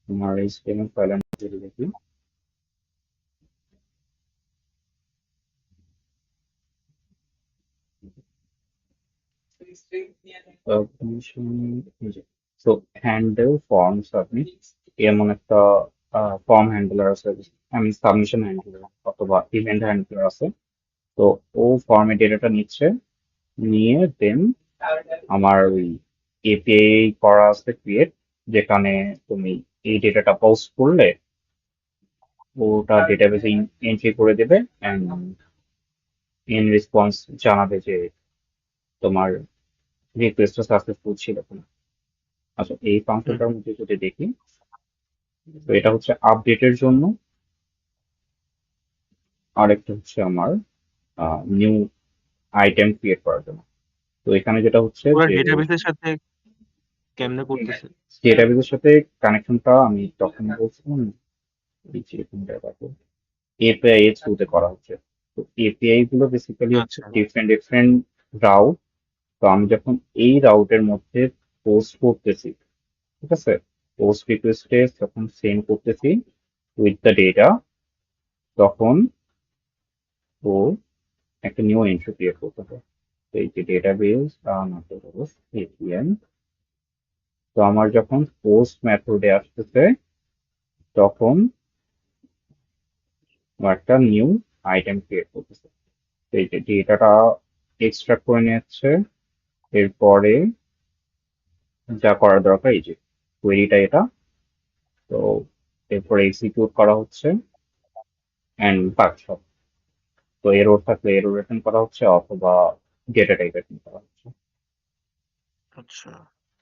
Speaker 1: আমার এইচটিএমএল ফাইল আমি যদি দেখি, সাবমিশন, তো হ্যান্ডেল ফর্ম সাবমিট, এমন একটা ফর্ম হ্যান্ডলার আছে, আমি সাবমিশন হ্যান্ডলার অথবা ইভেন্ট হ্যান্ডলার আছে। তো ও ফর্মে ডেটাটা নিচ্ছে, নিয়ে দেন আমার ওই এপিআই করা আছে ক্রিয়েট, যেখানে তুমি এই ডেটাটা পোস্ট করলে ওটা ডেটাবেসে এন্ট্রি করে দেবে অ্যান্ড ইন রেসপন্স জানাবে যে তোমার রিকোয়েস্টটা সাকসেসফুল ছিল কিনা। আচ্ছা, এই
Speaker 2: হুম
Speaker 1: ফাংশনটার
Speaker 2: হুম
Speaker 1: মধ্যে যদি দেখি, তো এটা হচ্ছে আপডেটের জন্য, আর একটা হচ্ছে আমার নিউ আইটেম ক্রিয়েট করার জন্য। তো এখানে যেটা হচ্ছে
Speaker 2: ওরা
Speaker 1: যে
Speaker 2: ডেটাবেসের সাথে কেমনে করতেছে?
Speaker 1: ডেটাবেসের সাথে কানেকশনটা আমি তখন বলছিলাম, এই যে এপিআই এর থ্রুতে করা হচ্ছে। তো এপিআই গুলো বেসিক্যালি হচ্ছে
Speaker 2: আচ্ছা
Speaker 1: ডিফারেন্ট ডিফারেন্ট রাউট। তো আমি যখন এই রাউটের মধ্যে পোস্ট করতেছি, ঠিক আছে, পোস্ট রিকোয়েস্টে যখন সেন্ড করতেছি উইথ দ্য ডেটা, তখন ও একটা নিউ এন্ট্রি ক্রিয়েট করতে হবে। তো এই যে ডেটাবেস নট ডেটাবেস এপিএন, তো আমার যখন পোস্ট মেথডে আসতেছে তখন ও একটা নিউ আইটেম ক্রিয়েট করতেছে। তো এই যে ডেটাটা এক্সট্রাক্ট করে নিচ্ছে, এরপরে যা করা দরকার এই যে কোয়েরিটা এটা, তো এরপরে এক্সিকিউট করা হচ্ছে অ্যান্ড বাকি। তো এরর থাকলে এরর রিটার্ন করা হচ্ছে অথবা ডেটা টাইপ রিটার্ন করা হচ্ছে।
Speaker 2: আচ্ছা।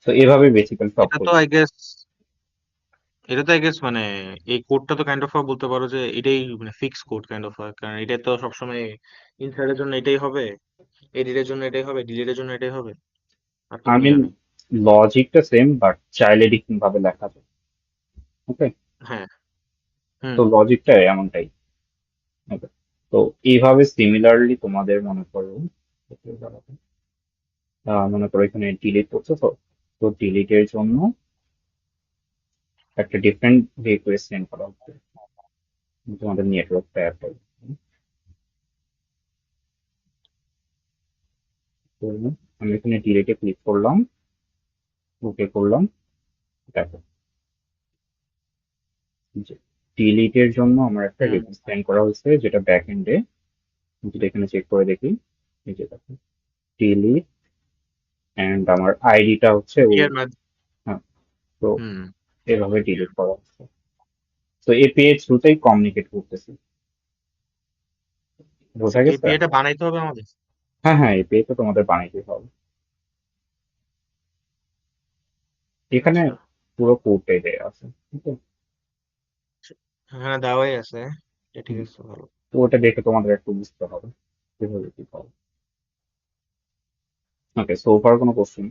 Speaker 1: তো এভাবে বেসিক্যালি সব
Speaker 2: এটা তো
Speaker 1: প্রজেক্ট।
Speaker 2: আই গেস এটা তো আই গেস মানে এই কোডটা তো কাইন্ড অফ বলতে পারো যে এটাই মানে ফিক্স কোড কাইন্ড অফ, কারণ এটা তো সবসময় ইনসাইডের জন্য এটাই হবে, এডিটের জন্য এটাই হবে, ডিলিটের জন্য এটাই হবে, আর তো
Speaker 1: আই
Speaker 2: কি
Speaker 1: মিন
Speaker 2: জানি।
Speaker 1: লজিকটা সেম বাট চাইলে ডিফারেন্ট ভাবে লেখা যায়। ওকে,
Speaker 2: হ্যাঁ। হুম
Speaker 1: তো লজিকটা এমনটাই। ওকে, তো এইভাবে সিমিলারলি তোমাদের মনে করো, মনে করো এখানে ডিলিট করছো, তো তো ডিলিটের জন্য একটা ডিফারেন্ট রিকোয়েস্ট সেন্ড করা হচ্ছে তোমাদের নেটওয়ার্কটা অ্যাপ্লাই। তো আমি এখানে ডিলিটে ক্লিক করলাম, ওকে করলাম, দেখো যে ডিলিটের জন্য আমার একটা
Speaker 2: হুম।
Speaker 1: রিকোয়েস্ট সেন্ড করা হয়েছে যেটা ব্যাক এন্ডে, যেটা এখানে চেক করে দেখি, এই যে দেখো ডিলিট, অ্যান্ড আমার আইডিটা হচ্ছে ও,
Speaker 2: এর মাঝ
Speaker 1: হ্যাঁ, তো
Speaker 2: হুম।
Speaker 1: এভাবে ডিলিট করা হচ্ছে। তো এপিআই থ্রুতেই কমিউনিকেট করতেছি, বোঝা গেছে?
Speaker 2: এপিআইটা বানাইতে হবে আমাদের?
Speaker 1: হ্যাঁ হ্যাঁ, এপিআই তো তোমাদের বানাইতে হবে। এখানে
Speaker 2: আচ্ছা,
Speaker 1: পুরো কোডটাই দেয়া আছে, ঠিক আছে?
Speaker 2: হ্যাঁ দেওয়াই আছে। ঠিক
Speaker 1: হুম,
Speaker 2: আছে, ভালো।
Speaker 1: তো ওটা দেখে তোমাদের একটু বুঝতে হবে কিভাবে কি হবে। ওকে, সো ফার কোনো কোশ্চেন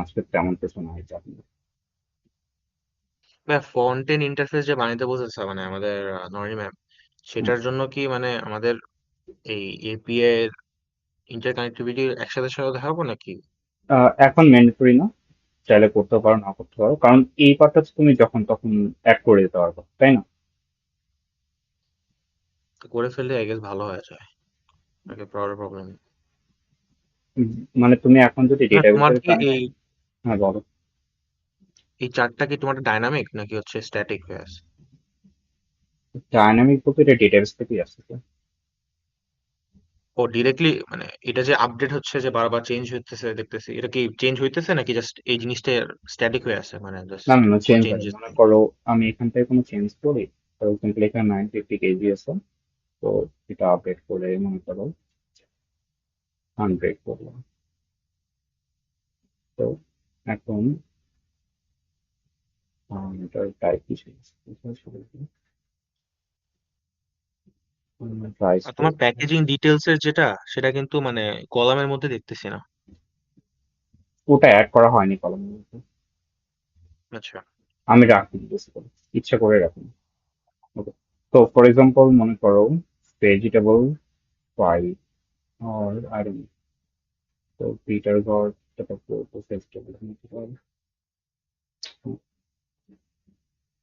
Speaker 1: আজকে তেমন কিছু নাই চাপ নেই।
Speaker 2: ফ্রন্ট এন্ড ইন্টারফেস যে বানাইতে বলতেছে মানে আমাদের নরি ম্যাম,
Speaker 1: হুম,
Speaker 2: সেটার জন্য কি মানে আমাদের এই এপিআই এর ইন্টার কানেক্টিভিটি একসাথে সাথে দেখাবো নাকি?
Speaker 1: এখন ম্যান্ডেটরি না, চাইলে করতে পারো না করতে পারো, কারণ এই পার্টটা তুমি যখন তখন অ্যাড করে দিতে পারবে, তাই না?
Speaker 2: করে ফেললে আই গেস ভালো হয়ে যায়, নাকি প্রবলেম?
Speaker 1: উম, মানে তুমি এখন যদি
Speaker 2: না তোমার
Speaker 1: ডেটাবেসের
Speaker 2: কি
Speaker 1: কানেক্ট,
Speaker 2: এই
Speaker 1: হ্যাঁ বলো।
Speaker 2: এই চার্টটা কি তোমার ডাইনামিক নাকি হচ্ছে স্ট্যাটিক হয়ে আছে?
Speaker 1: ডায়নামিক বলতে এটা ডেটাবেস থেকেই আসছে।
Speaker 2: ও ডিরেক্টলি মানে এটা যে আপডেট হচ্ছে যে বারবার চেঞ্জ হইতেছে দেখতেছি, এটা কি চেঞ্জ হইতেছে নাকি জাস্ট এই জিনিসটা স্ট্যাটিক হয়ে আছে মানে
Speaker 1: না
Speaker 2: জাস্ট
Speaker 1: না না, চেঞ্জ হয়নি।
Speaker 2: চেঞ্জেস?
Speaker 1: মনে করো আমি এখান থেকে কোনো চেঞ্জ করি, ফর এক্সাম্পল এখানে 950 কেজি আছে, তো এটা আপডেট করে মনে করো 100 করলাম। তো এখন এটার টাইপ কি ছিল? প্রাইস
Speaker 2: আর তোমার
Speaker 1: করবো,
Speaker 2: প্যাকেজিং ডিটেলস এর যেটা, সেটা কিন্তু মানে কলামের মধ্যে দেখতেছি না।
Speaker 1: ওটা অ্যাড করা হয়নি কলমের মধ্যে,
Speaker 2: আচ্ছা।
Speaker 1: আমি রাখিনি বেসিক্যালি, ইচ্ছা করে রাখিনি। ওকে, তো ফর এক্সাম্পল মনে করো ভেজিটেবল ফ্রাই আর আই ডোন্ট, তো পিটার গড, এটা করবো ভেজিটেবল।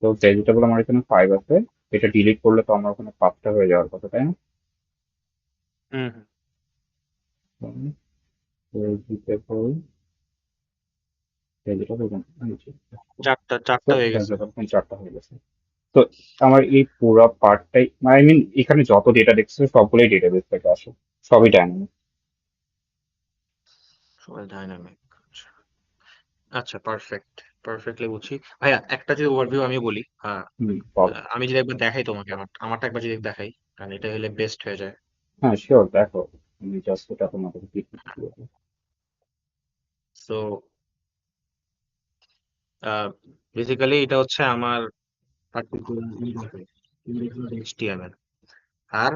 Speaker 1: তো ভেজিটেবল আমার এখানে 5 আছে, এটা ডিলিট করলে তো আমার ওখানে 5টা হয়ে যাওয়ার কথা, তাই না?
Speaker 2: হুম হুম।
Speaker 1: ভেজিটেবল, ভেজিটেবল
Speaker 2: চারটা চারটা হয়ে গেছে।
Speaker 1: ভেজিটেবল 4টা হয়ে গেছে। তো আমার এই পুরো পার্টটাই, আই মিন এখানে যত ডেটা দেখছো সবগুলোই ডেটাবেস থেকে আসে, সবই ডায়নামিক।
Speaker 2: সবাই ডাইনামিক। আচ্ছা আচ্ছা, পারফেক্ট, পারফেক্টলি বুঝছি। ভাইয়া একটা যদি ওভারভিউ আমি বলি,
Speaker 1: হুম, বলো।
Speaker 2: আমি যদি একবার দেখাই তোমাকে আমারটা একবার যদি দেখাই, কারণ এটা হলে বেস্ট হয়ে যায়।
Speaker 1: হ্যাঁ শিওর, দেখো, আমি জাস্ট এটা তোমাদের পিপিটি দিয়ে দিই।
Speaker 2: সো বেসিক্যালি এটা হচ্ছে আমার পার্টিকুলার HTML। আর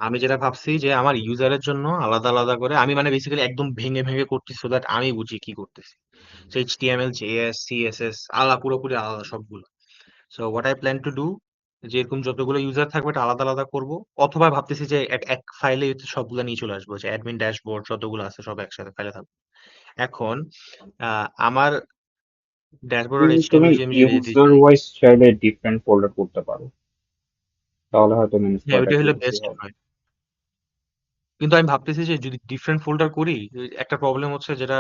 Speaker 2: আমি যেটা ভাবছি যে আমার ইউজারের জন্য আলাদা আলাদা করে আমি মানে বেসিক্যালি একদম ভেঙে ভেঙে করতেছি সো দ্যাট আমি বুঝি কি করতেছি। সো HTML, JS, CSS পুরোপুরি আলাদা সবগুলো। So what I plan to do, যে এরকম যতগুলো ইউজার থাকবে এটা আলাদা আলাদা করব, অথবা ভাবতেছি যে এক এক ফাইলে সবগুলো নিয়ে চলে আসবো, যে অ্যাডমিন ড্যাশবোর্ড যতগুলো আছে সব একসাথে ফাইলে থাকবে। এখন আমার ড্যাশবোর্ড আর
Speaker 1: তুমি
Speaker 2: HTML যদি আমি যদি যেতে
Speaker 1: ইউজার
Speaker 2: চাই,
Speaker 1: ওয়াইজ চাইলে ডিফারেন্ট ফোল্ডার করতে পারো, তাহলে হয়তো ম্যানেজ
Speaker 2: হ্যাঁ
Speaker 1: করাটা
Speaker 2: ওইটা
Speaker 1: একটু
Speaker 2: হলে
Speaker 1: ইজি
Speaker 2: বেস্ট
Speaker 1: হবে।
Speaker 2: হয়। কিন্তু আমি ভাবতেছি যে যদি ডিফারেন্ট ফোল্ডার করি, একটা প্রবলেম হচ্ছে যেটা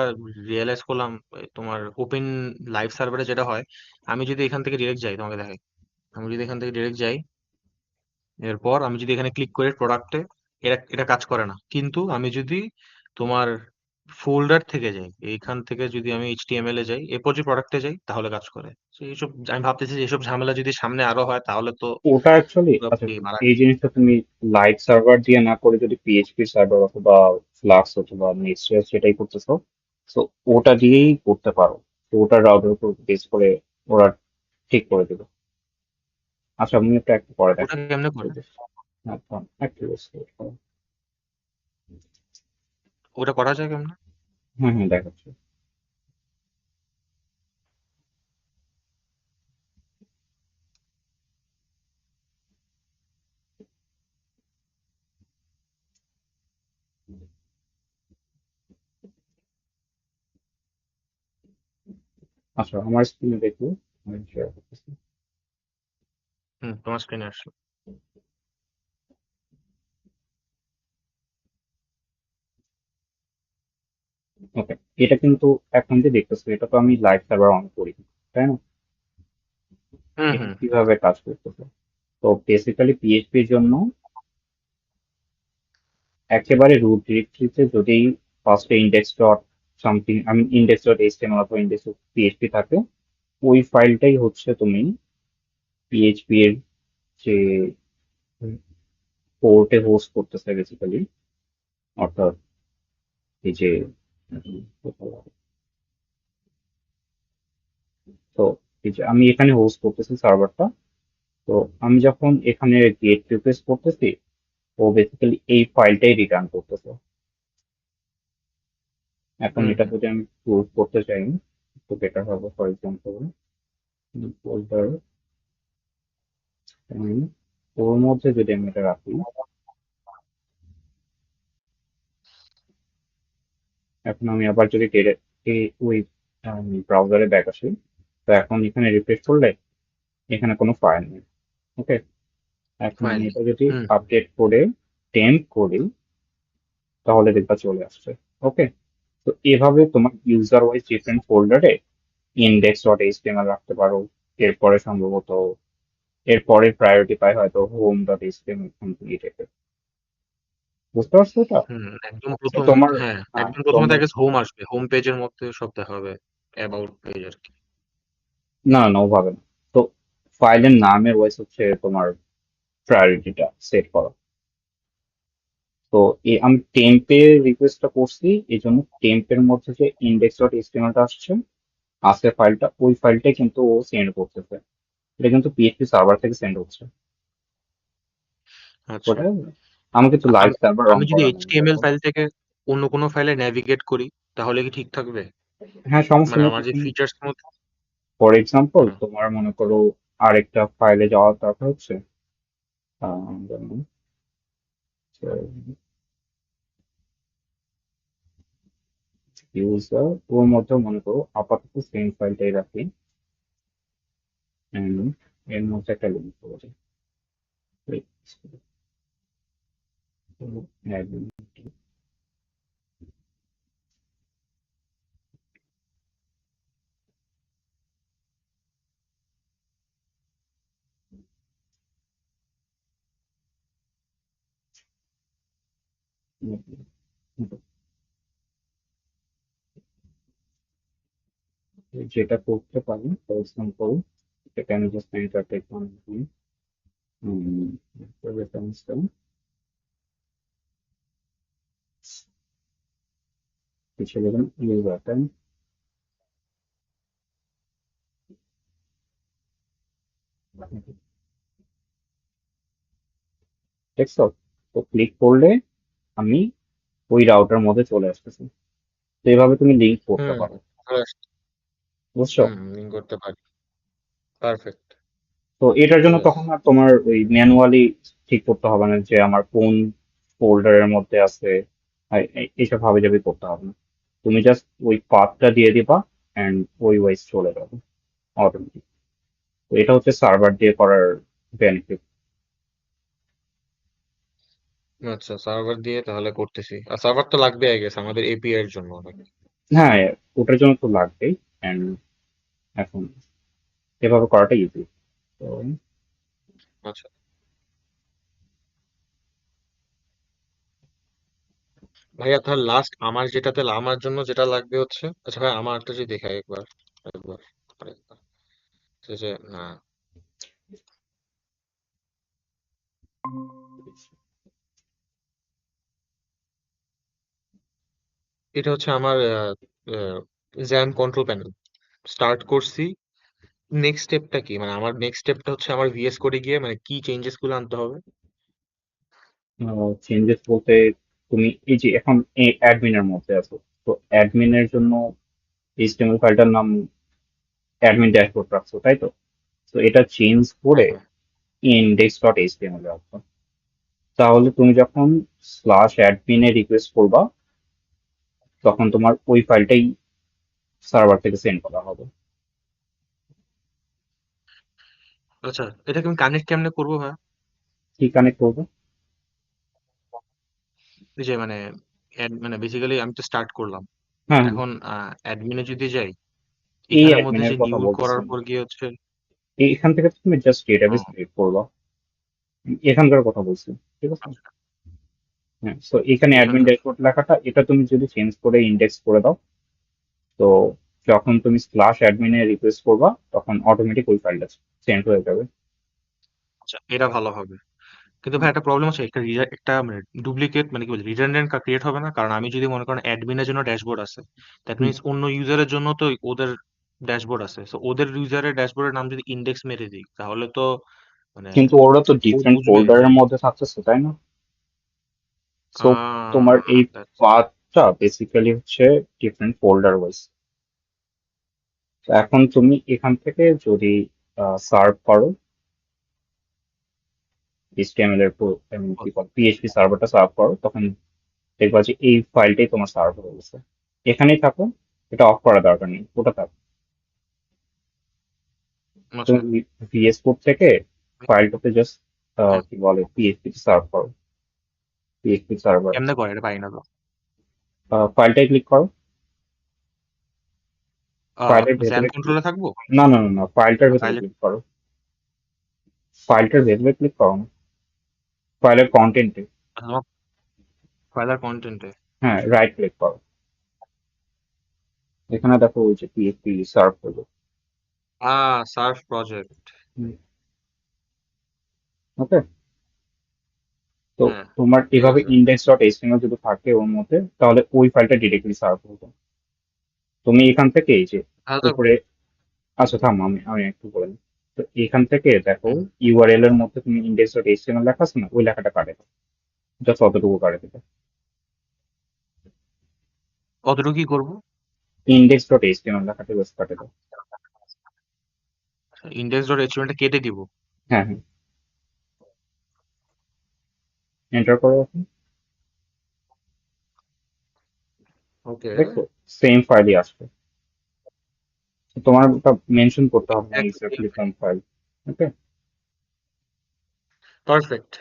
Speaker 2: রিয়েলাইজ করলাম, তোমার ওপেন লাইভ সার্ভারে যেটা হয়, আমি যদি এখান থেকে ডিরেক্ট যাই তোমাকে দেখাই, আমি যদি এখান থেকে ডিরেক্ট যাই, এরপর আমি যদি এখানে ক্লিক করি প্রোডাক্টে, এটা এটা কাজ করে না। কিন্তু আমি যদি তোমার ফোল্ডার থেকে যাই, এইখান থেকে যদি আমি HTML এ যাই, এরপর যদি প্রোডাক্টে যাই, তাহলে কাজ করে। তো এইসব আমি ভাবতেছি যে এইসব ঝামেলা যদি সামনে আরো হয় তাহলে তো
Speaker 1: ওটা অ্যাকচুয়ালি আচ্ছা,
Speaker 2: পুরোপুরি মারা।
Speaker 1: এই জিনিসটা তুমি লাইভ সার্ভার দিয়ে না করে যদি পিএইচপি সার্ভার অথবা ফ্লাক্স অথবা নেক্সট সেটাই করতেছো, তো ওটা দিয়েই করতে পারো। তো ওটার রাউটার উপর বেস করে ওরা ঠিক করে দেবে। আচ্ছা, আমি একটা একটু পরে
Speaker 2: ওটা
Speaker 1: দেখাচ্ছি
Speaker 2: কেমনে করে?
Speaker 1: যদি। আচ্ছা, একটু wait করো।
Speaker 2: ওটা করা যায় কেমনে?
Speaker 1: হ্যাঁ হ্যাঁ, দেখাচ্ছি। আচ্ছা, আমার স্ক্রিনে দেখো, আমি শেয়ার করতেছি।
Speaker 2: হুম, তোমার স্ক্রিনে আসলো।
Speaker 1: ওকে, এটা কিন্তু এখন যে দেখতেছো এটা তো আমি লাইভ সার্ভার অন করি, তাই না?
Speaker 2: হুম
Speaker 1: এটা
Speaker 2: হুম
Speaker 1: কিভাবে কাজ করতেছে? তো বেসিক্যালি পিএইচপির জন্য একেবারে রুট ডিরেক্টরিতে যদি ফার্স্টে ইন্ডেক্স ডট সামথিং, আমি ইন্ডেক্স ডট এইচটিএমএল অথবা ইন্ডেক্স ডট পিএইচপি থাকে, ওই ফাইলটাই হচ্ছে তুমি পিএইচপি এর যে পোর্টে হোস্ট করতেছে বেসিক্যালি, অর্থাৎ এই যে তো এই যে আমি এখানে হোস্ট করতেছি সার্ভারটা। তো আমি যখন এখানে গেট রিকোয়েস্ট করতেছি, ও বেসিক্যালি এই ফাইলটাই রিটার্ন করতেছে। এখন
Speaker 2: হুম
Speaker 1: এটা
Speaker 2: হুম
Speaker 1: যদি আমি প্রুভ করতে চাই, তো বেটার হবে ফর এক্সাম্পল ফোল্ডার, ওর মধ্যে যদি আমি এটা রাখি। এখন আমি আবার যদি ওই ব্রাউজারে ব্যাক আসি, তো এখন এখানে রিফ্রেশ করলে এখানে কোনো ফাইল নেই। ওকে, এখন
Speaker 2: ফাইল
Speaker 1: আমি
Speaker 2: নেই।
Speaker 1: এটা যদি
Speaker 2: হুম
Speaker 1: আপডেট করে টেম্প করি, তাহলে দেখবা চলে আসছে। ওকে, তো এভাবে তোমার ইউজার ওয়াইজ ডিফারেন্ট ফোল্ডারে ইন্ডেক্স ডট এইচটিএমএল রাখতে পারো। এরপরে সম্ভবত এরপরে প্রায়োরিটি পায় হয়তো হোম ডট এইচটিএমএল কমপ্লিট। বুঝতে পারছো এটা?
Speaker 2: হুম একদম
Speaker 1: তো
Speaker 2: প্রথম,
Speaker 1: তোমার
Speaker 2: হ্যাঁ
Speaker 1: হ্যাঁ,
Speaker 2: একদম প্রথমে
Speaker 1: তোমার
Speaker 2: দেখে হোম আসবে, হোম পেজের মধ্যে সব দেখাবে, অ্যাবাউট পেজ আর কি।
Speaker 1: না না, ওভাবে না। তো ফাইলের নামের ওয়াইজ হচ্ছে তোমার প্রায়োরিটিটা সেট করা। তো আমি টেম্পে রিকোয়েস্টটা করছি, এই জন্য টেম্পের মধ্যে যে ইন্ডেক্স ডট এইচটিএমএলটা আসছে ফাইলটা, ওই ফাইলটাই কিন্তু ও সেন্ড করতেছে। এটা কিন্তু পিএইচপি সার্ভার থেকে সেন্ড হচ্ছে।
Speaker 2: আচ্ছা,
Speaker 1: ওটা আমাকে তো লাইভ
Speaker 2: আমি
Speaker 1: সার্ভার অন
Speaker 2: আমি যদি
Speaker 1: করা নেই
Speaker 2: HTML
Speaker 1: দেখো।
Speaker 2: ফাইল থেকে অন্য কোনো ফাইলে নেভিগেট করি, তাহলে কি ঠিক থাকবে?
Speaker 1: হ্যাঁ, সমস্যা
Speaker 2: মানে
Speaker 1: নেই।
Speaker 2: আমার যে
Speaker 1: তুমি
Speaker 2: ফিচার্স মধ্যে।
Speaker 1: ফর এক্সাম্পল
Speaker 2: হুম
Speaker 1: তোমার মনে করো আরেকটা ফাইলে যাওয়ার দরকার হচ্ছে, যেমন ইউজার, ওর মধ্যে মনে করো আপাতত সেম ফাইলটাই রাখি, and এর মধ্যে একটা লিঙ্ক করে দিই। যেটা করতে পারি ফর এক্সাম্পল, এটা আমি জাস্ট এন্টারটেক বানাচ্ছি, রেফারেন্সটা কিছু লিখুন ইউজারটা, দেখছো? তো ক্লিক করলে আমি ওই রাউটার মধ্যে চলে আসতেছি। তো এইভাবে তুমি লিঙ্ক করতে
Speaker 2: হুম,
Speaker 1: পারো।
Speaker 2: চলে আসছে।
Speaker 1: বুঝছো?
Speaker 2: হুম, লিঙ্ক করতে পারি। পারফেক্ট।
Speaker 1: তো এটার জন্য
Speaker 2: ইয়েস।
Speaker 1: তখন আর তোমার ওই ম্যানুয়ালি ঠিক করতে হবে না যে আমার কোন ফোল্ডারের মধ্যে আছে, আর এইসব হাবিজাবি করতে হবে না। তুমি জাস্ট ওই পাথটা দিয়ে দিবা অ্যান্ড ওই ওয়াইজ চলে যাবে অটোমেটিক। তো এটা হচ্ছে সার্ভার দিয়ে করার বেনিফিট।
Speaker 2: আচ্ছা, সার্ভার দিয়ে তাহলে করতেছি। আর সার্ভার তো লাগবে আই গেস আমাদের এপিআই এর জন্য নাকি?
Speaker 1: হ্যাঁ, ওটার জন্য তো লাগবেই। অ্যান্ড এখন এভাবে করাটা ইজি। তো
Speaker 2: আচ্ছা ভাইয়া, তাহলে লাস্ট আমার যেটাতে আমার জন্য যেটা লাগবে হচ্ছে, আচ্ছা ভাই আমারটা যদি দেখাই একবার, একবার, আরেকবার। যে না, এটা হচ্ছে আমার জ্যাম কন্ট্রোল প্যানেল। স্টার্ট করছি। নেক্সট স্টেপটা কি, মানে আমার নেক্সট স্টেপটা হচ্ছে আমার ভিএস কোডে গিয়ে মানে কি চেঞ্জেস গুলো আনতে হবে?
Speaker 1: চেঞ্জেস বলতে তুমি এই যে এখন অ্যাডমিনের মধ্যে আছো, তো অ্যাডমিনের জন্য এইচটিএমএল ফাইলটার নাম অ্যাডমিন ড্যাশবোর্ড রাখছো, তাই তো? তো এটা চেঞ্জ
Speaker 2: হ্যাঁ
Speaker 1: করে
Speaker 2: হ্যাঁ।
Speaker 1: ইন্ডেক্স ডট এইচটিএমএল রাখবো। তাহলে তুমি যখন স্ল্যাশ অ্যাডমিনে রিকোয়েস্ট করবা, তখন তোমার ওই ফাইলটাই সার্ভার থেকে সেন্ড করা হবে।
Speaker 2: আচ্ছা, এটাকে আমি কানেক্ট কেমনে করবো ভাই?
Speaker 1: কি কানেক্ট করবে?
Speaker 2: এই যে মানে মানে বেসিক্যালি আমি তো স্টার্ট করলাম।
Speaker 1: হ্যাঁ, হ্যাঁ,
Speaker 2: এখন অ্যাডমিনে যদি যাই,
Speaker 1: এই
Speaker 2: এখানের মধ্যে
Speaker 1: অ্যাডমিনের
Speaker 2: যে
Speaker 1: কথা
Speaker 2: নিউ
Speaker 1: বলতেছি
Speaker 2: করার
Speaker 1: আমি।
Speaker 2: পর গিয়ে হচ্ছে।
Speaker 1: এখান থেকে তুমি জাস্ট
Speaker 2: ও
Speaker 1: ডেটাবেস ক্রিয়েট করবা, এখানকার কথা বলছি। ঠিক আছে?
Speaker 2: আচ্ছা,
Speaker 1: হ্যাঁ, সো এখানে অ্যাডমিন
Speaker 2: এখানকার।
Speaker 1: ড্যাশবোর্ড লেখাটা, এটা তুমি যদি চেঞ্জ করে ইন্ডেক্স করে দাও, তো যখন তুমি স্ল্যাশ অ্যাডমিনে রিকোয়েস্ট করবা, তখন অটোমেটিক ওই ফাইলটা সেন্ড হয়ে যাবে।
Speaker 2: আচ্ছা, এটা ভালো হবে। কিন্তু ভাই একটা প্রবলেম আছে, একটা মানে ডুপ্লিকেট মানে কি বলে রিডান্ডেন্ট ক্রিয়েট হবে না? কারণ আমি যদি মনে করেন অ্যাডমিনের জন্য ড্যাশবোর্ড আছে, দ্যাট
Speaker 1: হুম,
Speaker 2: মিনস অন্য ইউজারের জন্য তো ওদের ড্যাশবোর্ড আছে। সো ওদের ইউজারের ড্যাশবোর্ডের নাম যদি ইন্ডেক্স মেরে দিই, তাহলে তো মানে
Speaker 1: কিন্তু ওরা তো
Speaker 2: ও
Speaker 1: ডিফারেন্ট
Speaker 2: বুঝবে যে
Speaker 1: ফোল্ডারের মধ্যে থাকতেছে, তাই না? সো তোমার এই
Speaker 2: that's
Speaker 1: পাথটা বেসিক্যালি হচ্ছে ডিফারেন্ট ফোল্ডার ওয়াইজ। এখন তুমি এখান থেকে যদি সার্ভ করো, এইচটিএমএল এর কি বল পিএইচপি সার্ভারটা সার্ভ করো, তখন দেখবা যে এই ফাইলটাই তোমার সার্ভ হয়ে গেছে। এখানেই থাকো, এটা অফ করা দরকার নেই, ওটা থাকো।
Speaker 2: আচ্ছা।
Speaker 1: তুমি ভিএস কোড থেকে ফাইলটাতে জাস্ট
Speaker 2: হ্যাঁ,
Speaker 1: কি বলে পিএইচপি সার্ভ করো, পিএইচপি সার্ভার।
Speaker 2: কেমনে করে এটা পাই না তো।
Speaker 1: ফাইলটাই ক্লিক করো, ফাইলের
Speaker 2: জ্যাম
Speaker 1: ভেতরে
Speaker 2: কন্ট্রোলে থাকবো?
Speaker 1: না, না, না, না, ফাইলটার ভেতরে
Speaker 2: ফাইলে?
Speaker 1: ক্লিক করো, ফাইলটার ভেতরে ক্লিক করো না, ফাইলের কন্টেন্টে।
Speaker 2: ফাইলার কন্টেন্টে?
Speaker 1: হ্যাঁ, রাইট ক্লিক করো, এখানে দেখো ওই যে পিএইচপি সার্ভ হলো।
Speaker 2: Serve project.
Speaker 1: ওকে? তো
Speaker 2: হ্যাঁ,
Speaker 1: তোমার
Speaker 2: ঠিক
Speaker 1: এভাবে
Speaker 2: আছে।
Speaker 1: ইন্ডেক্স ডট এইচটিএমএল যদি থাকে ওর মধ্যে, তাহলে ওই ফাইলটা ডিরেক্টলি সার্ভ হবে। তুমি এখান থেকে এই যে
Speaker 2: তাহলে তো।
Speaker 1: উপরে, আচ্ছা থাম, আমি আমি একটু বলে নিই। তো এখান থেকে দেখো
Speaker 2: হুম,
Speaker 1: ইউআরএল এর মধ্যে তুমি ইন্ডেক্স ডট এইচটিএমএল লেখা আছে না, ওই লেখাটা কাটে দাও, জাস্ট অতটুকু কাটে দেবে।
Speaker 2: কতটুকু কি করবো?
Speaker 1: ইন্ডেক্স ডট এইচটিএমএল লেখাটা জাস্ট কাটে দাও।
Speaker 2: ইন্ডেক্স ডট এইচটিএমএল টা কেটে দিব?
Speaker 1: হ্যাঁ, হ্যাঁ, এন্টার করো এখন।
Speaker 2: ওকে।
Speaker 1: দেখো সেম ফাইলই আসবে। তো তোমার ওটা মেনশন করতে হবে না এক্স্যাক্টলি কোন ফাইল। ওকে?
Speaker 2: পারফেক্ট।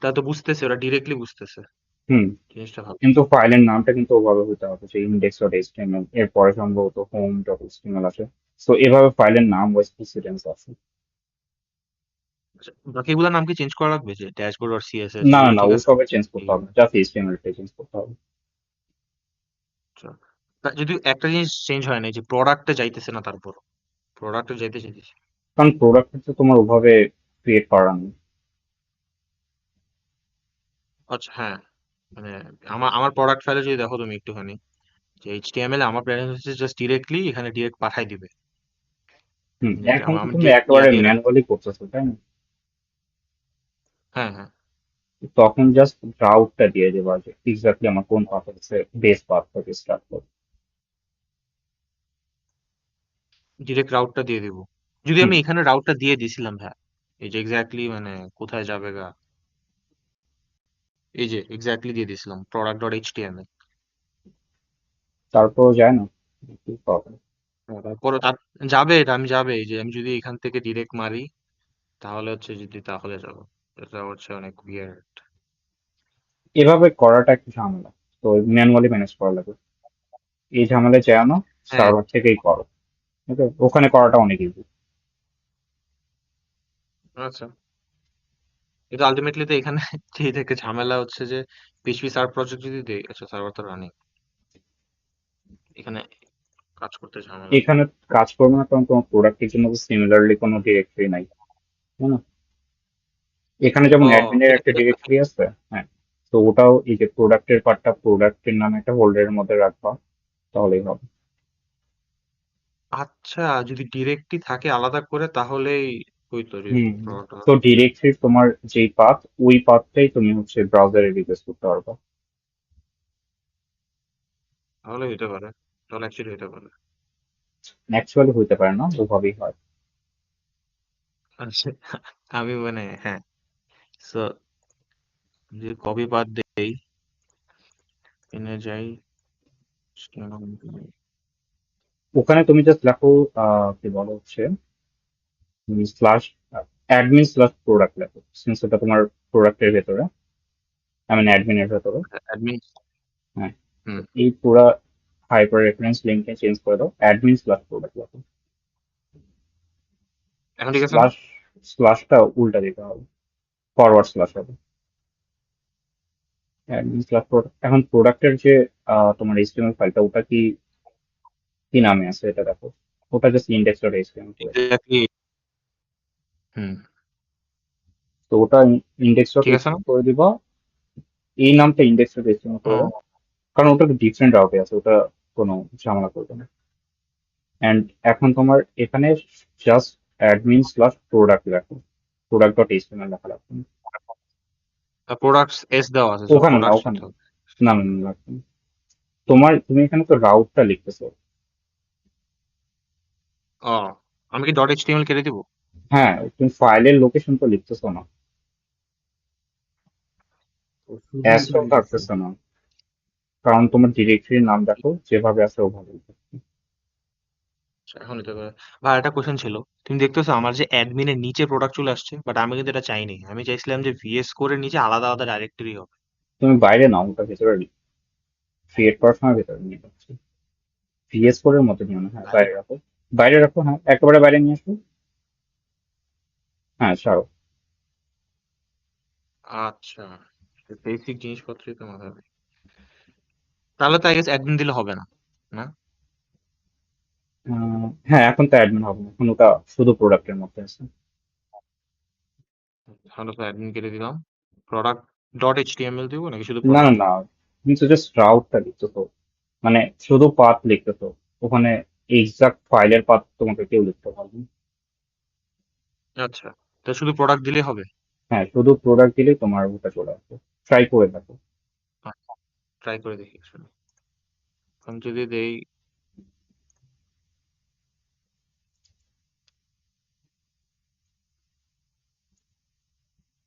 Speaker 2: তা তো বুঝতেছে, ওরা ডিরেক্টলি বুঝতেছে।
Speaker 1: হুম।
Speaker 2: জিনিসটা ভালো।
Speaker 1: কিন্তু ফাইলের নামটা কিন্তু ওভাবে হতে হবে যে ইন্ডেক্স ডট এইচটিএমএল, এরপরে সম্ভবত হোম ডট এইচটিএমএল আছে। তো এভাবে ফাইলের নাম ওয়াইজ প্রিসিডেন্স আছে।
Speaker 2: আচ্ছা, বাকিগুলোর নাম কি চেঞ্জ করা লাগবে, যে ড্যাশবোর্ড আর সিএসএস
Speaker 1: না, না,
Speaker 2: এগুলো
Speaker 1: না,
Speaker 2: ঠিক আছে?
Speaker 1: ওসবে চেঞ্জ করতে
Speaker 2: এই
Speaker 1: হবে না, জাস্ট এইচটিএমএলটাই চেঞ্জ করতে হবে।
Speaker 2: আচ্ছা। যদি একটা জিনিস চেঞ্জ হয় না, এই যে প্রোডাক্টে যাইতেছে না, তারপর প্রোডাক্টে যাইতে চাইতেছি।
Speaker 1: কারণ প্রোডাক্ট তো তোমার ওভাবে ক্রিয়েট করা নেই।
Speaker 2: আচ্ছা হ্যাঁ, মানে আমার আমার প্রোডাক্ট ফাইলে যদি দেখো তুমি একটুখানি, যে এইচটিএমএল এ আমার প্ল্যান হচ্ছে জাস্ট ডিরেক্টলি এখানে ডিরেক্ট পাঠাই দিবে।
Speaker 1: হুম,
Speaker 2: যে
Speaker 1: এখন তো
Speaker 2: আমি
Speaker 1: তুমি
Speaker 2: ডিরেক্ট ইয়া
Speaker 1: একেবারে
Speaker 2: দিয়ে রাখি।
Speaker 1: ম্যানুয়ালি করতেছো, তাই না?
Speaker 2: হ্যাঁ হ্যাঁ।
Speaker 1: তখন জাস্ট রাউটটা দিয়ে দেবা যে এক্স্যাক্টলি আমার কোন পাথ হচ্ছে বেস পাথ থেকে স্টার্ট করবো।
Speaker 2: ডিরেক্ট রাউটটা দিয়ে দিব। যদি
Speaker 1: হুম।
Speaker 2: আমি এখানে রাউটটা দিয়ে দিছিলাম, হ্যাঁ, এই যে এক্স্যাক্টলি মানে কোথায় যাবে গা, এই যে এক্স্যাক্টলি দিয়ে দিছিলাম প্রোডাক্ট ডট এইচটিএমএল।
Speaker 1: তারপর যায় না, কি প্রবলেম?
Speaker 2: তারপরে তার যাবে, এটা আমি যাবে, এই যে আমি যদি এখান থেকে ডিরেক্ট মারি তাহলে হচ্ছে, যদি তাহলে যাবো, এটা হচ্ছে অনেক উইয়ার্ড।
Speaker 1: এভাবে করাটা একটু ঝামেলা, তো ম্যানুয়ালি ম্যানেজ করা লাগে। এই ঝামেলায় যায় না,
Speaker 2: হ্যাঁ,
Speaker 1: সার্ভার থেকেই করো। ঠিক আছে, ওখানে করাটা অনেক ইজি।
Speaker 2: আচ্ছা। কিন্তু আলটিমেটলি তো এখানে এই থেকে ঝামেলা হচ্ছে যে পিএইচপি সার্ভ প্রজেক্ট যদি দেই, আচ্ছা সার্ভার তো রানিং, এখানে কাজ করতে ঝামেলা।
Speaker 1: এখানে কাজ করবে না কারণ তোমার প্রোডাক্টের জন্য সিমিলারলি কোনো ডিরেক্টরি নাই, তাই না? এখানে যেমন
Speaker 2: ও,
Speaker 1: অ্যাডমিনের
Speaker 2: এটা
Speaker 1: একটা ডিরেক্টরি আছে, হ্যাঁ, তো ওটাও এই যে প্রোডাক্টের পার্টটা প্রোডাক্টের নামে একটা হোল্ডারের মধ্যে রাখবা, তাহলেই হবে।
Speaker 2: আচ্ছা, যদি ডিরেক্টই থাকে আলাদা করে তাহলেই হইতো, যদি
Speaker 1: হুম।
Speaker 2: প্রোডাক্ট,
Speaker 1: তো ডিরেক্টরি তোমার যেই পাথ, ওই পাথটাই তুমি হচ্ছে ব্রাউজারে রিকোয়েস্ট করতে পারবা।
Speaker 2: তাহলে হইতে পারে, তাহলে অ্যাকচুয়ালি হইতে পারে।
Speaker 1: অ্যাকচুয়ালি হইতে পারে না, ওভাবেই হয়।
Speaker 2: আচ্ছা, আমি মানে হ্যাঁ, সো যদি কপি পাত দেই, এনে যাই,
Speaker 1: ওখানে তুমি জাস্ট লেখো, কি বলো হচ্ছে, স্ল্যাশ অ্যাডমিন স্ল্যাশ প্রোডাক্ট লেখো, সিন্স ওটা তোমার প্রোডাক্টের ভেতরে, আই মিন অ্যাডমিনের ভেতরে।
Speaker 2: অ্যাডমিন।
Speaker 1: হ্যাঁ,
Speaker 2: হুম,
Speaker 1: এই পুরা হাইপার রেফারেন্স লিঙ্কে চেঞ্জ করে দাও, অ্যাডমিন স্ল্যাশ প্রোডাক্ট লেখো।
Speaker 2: এখন ঠিক আছে না?
Speaker 1: স্ল্যাশ, স্ল্যাশটা উল্টা দিতে হবে, ফরওয়ার্ড স্ল্যাশ হবে। Admin slash product. এখন প্রোডাক্টের যে তোমার এইচটিএমএল ফাইলটা, ওটা কি কি নামে আছে এটা দেখো। ওটা জাস্ট ইন্ডেক্স ডট এইচটিএমএল করে দাও।
Speaker 2: এক্স্যাক্টলি। হুম,
Speaker 1: তো ওটা ইন্ডেক্স ডট
Speaker 2: ঠিক আছে না?
Speaker 1: এইচটিএমএল করে দিবা, এই নামটা ইন্ডেক্স ডট এইচটিএমএল করে দাও,
Speaker 2: ও,
Speaker 1: কারণ ওটা ডিফারেন্ট রাউটে আছে, ওটা কোনো ঝামেলা করবে না। অ্যান্ড এখন তোমার এখানে জাস্ট অ্যাডমিন স্ল্যাশ প্রোডাক্ট লেখো, প্রোডাক্ট ডট এইচটিএমএল লেখা লাগবে না।
Speaker 2: প্রোডাক্টস এস দেওয়া আছে, সো
Speaker 1: ওখানে না,
Speaker 2: প্রোডাক্টস
Speaker 1: ওখানে
Speaker 2: লিখতে হবে।
Speaker 1: না, না, না, লাগবে না। তুমি এখানে তো রাউটটা লিখতেছো।
Speaker 2: ও, আমি কি ডট এইচটিএমএল কেটে দিব?
Speaker 1: হ্যাঁ, তুমি ফাইলের লোকেশন তো লিখতেছো না,
Speaker 2: তো শুধুই তো
Speaker 1: অ্যাসটাও
Speaker 2: লিখতেছি।
Speaker 1: থাকতেছে না, কারণ তোমার ডিরেক্টরির নাম দেখো যেভাবে আছে ওভাবে লিখো।
Speaker 2: আচ্ছা, এখন হতে পারে। ভাই, একটা কোশ্চেন ছিল। তুমি দেখতেছো আমার যে অ্যাডমিনের নিচে প্রোডাক্ট চলে আসছে, বাট আমি কিন্তু এটা চাইনি। আমি চাইছিলাম যে ভিএস কোরের নিচে আলাদা আলাদা ডাইরেক্টরি হবে।
Speaker 1: তুমি বাইরে নাও, ওটা ভেতরে ক্রিয়েট করার সময় ভেতরে নিয়ে যাচ্ছে, ভিএস কোড এর মতো নিও না, হ্যাঁ
Speaker 2: বাইরে?
Speaker 1: বাইরে রাখো। বাইরে রাখো, হ্যাঁ একেবারে বাইরে নিয়ে আসো। হ্যাঁ, ছাড়ো।
Speaker 2: আচ্ছা, বেসিক জিনিসপত্রই তো মাথায় নেই। তাহলে তো আই গেস অ্যাডমিন দিলে হবে না, না?
Speaker 1: হ্যাঁ, এখন তো অ্যাডমিন হবে না, এখন ওটা শুধু প্রোডাক্টের মধ্যে আছে।
Speaker 2: তাহলে তো অ্যাডমিন কেটে দিলাম। প্রোডাক্ট ডট এইচটিএমএল দিব নাকি শুধু
Speaker 1: না, না,
Speaker 2: প্রোডাক্ট?
Speaker 1: না, তুমি তো জাস্ট রাউটটা লিখতেছো, মানে শুধু পাথ লিখতেছো, ওখানে এক্সাক্ট ফাইলের পাথ তোমাকে কেউ লিখতে পারবে না।
Speaker 2: আচ্ছা, তো শুধু প্রোডাক্ট দিলেই হবে?
Speaker 1: হ্যাঁ, শুধু প্রোডাক্ট দিলেই তোমার ওটা চলে আসবে। ট্রাই করে দেখো।
Speaker 2: ট্রাই করে দেখি আসলে। আমি যদি দেই,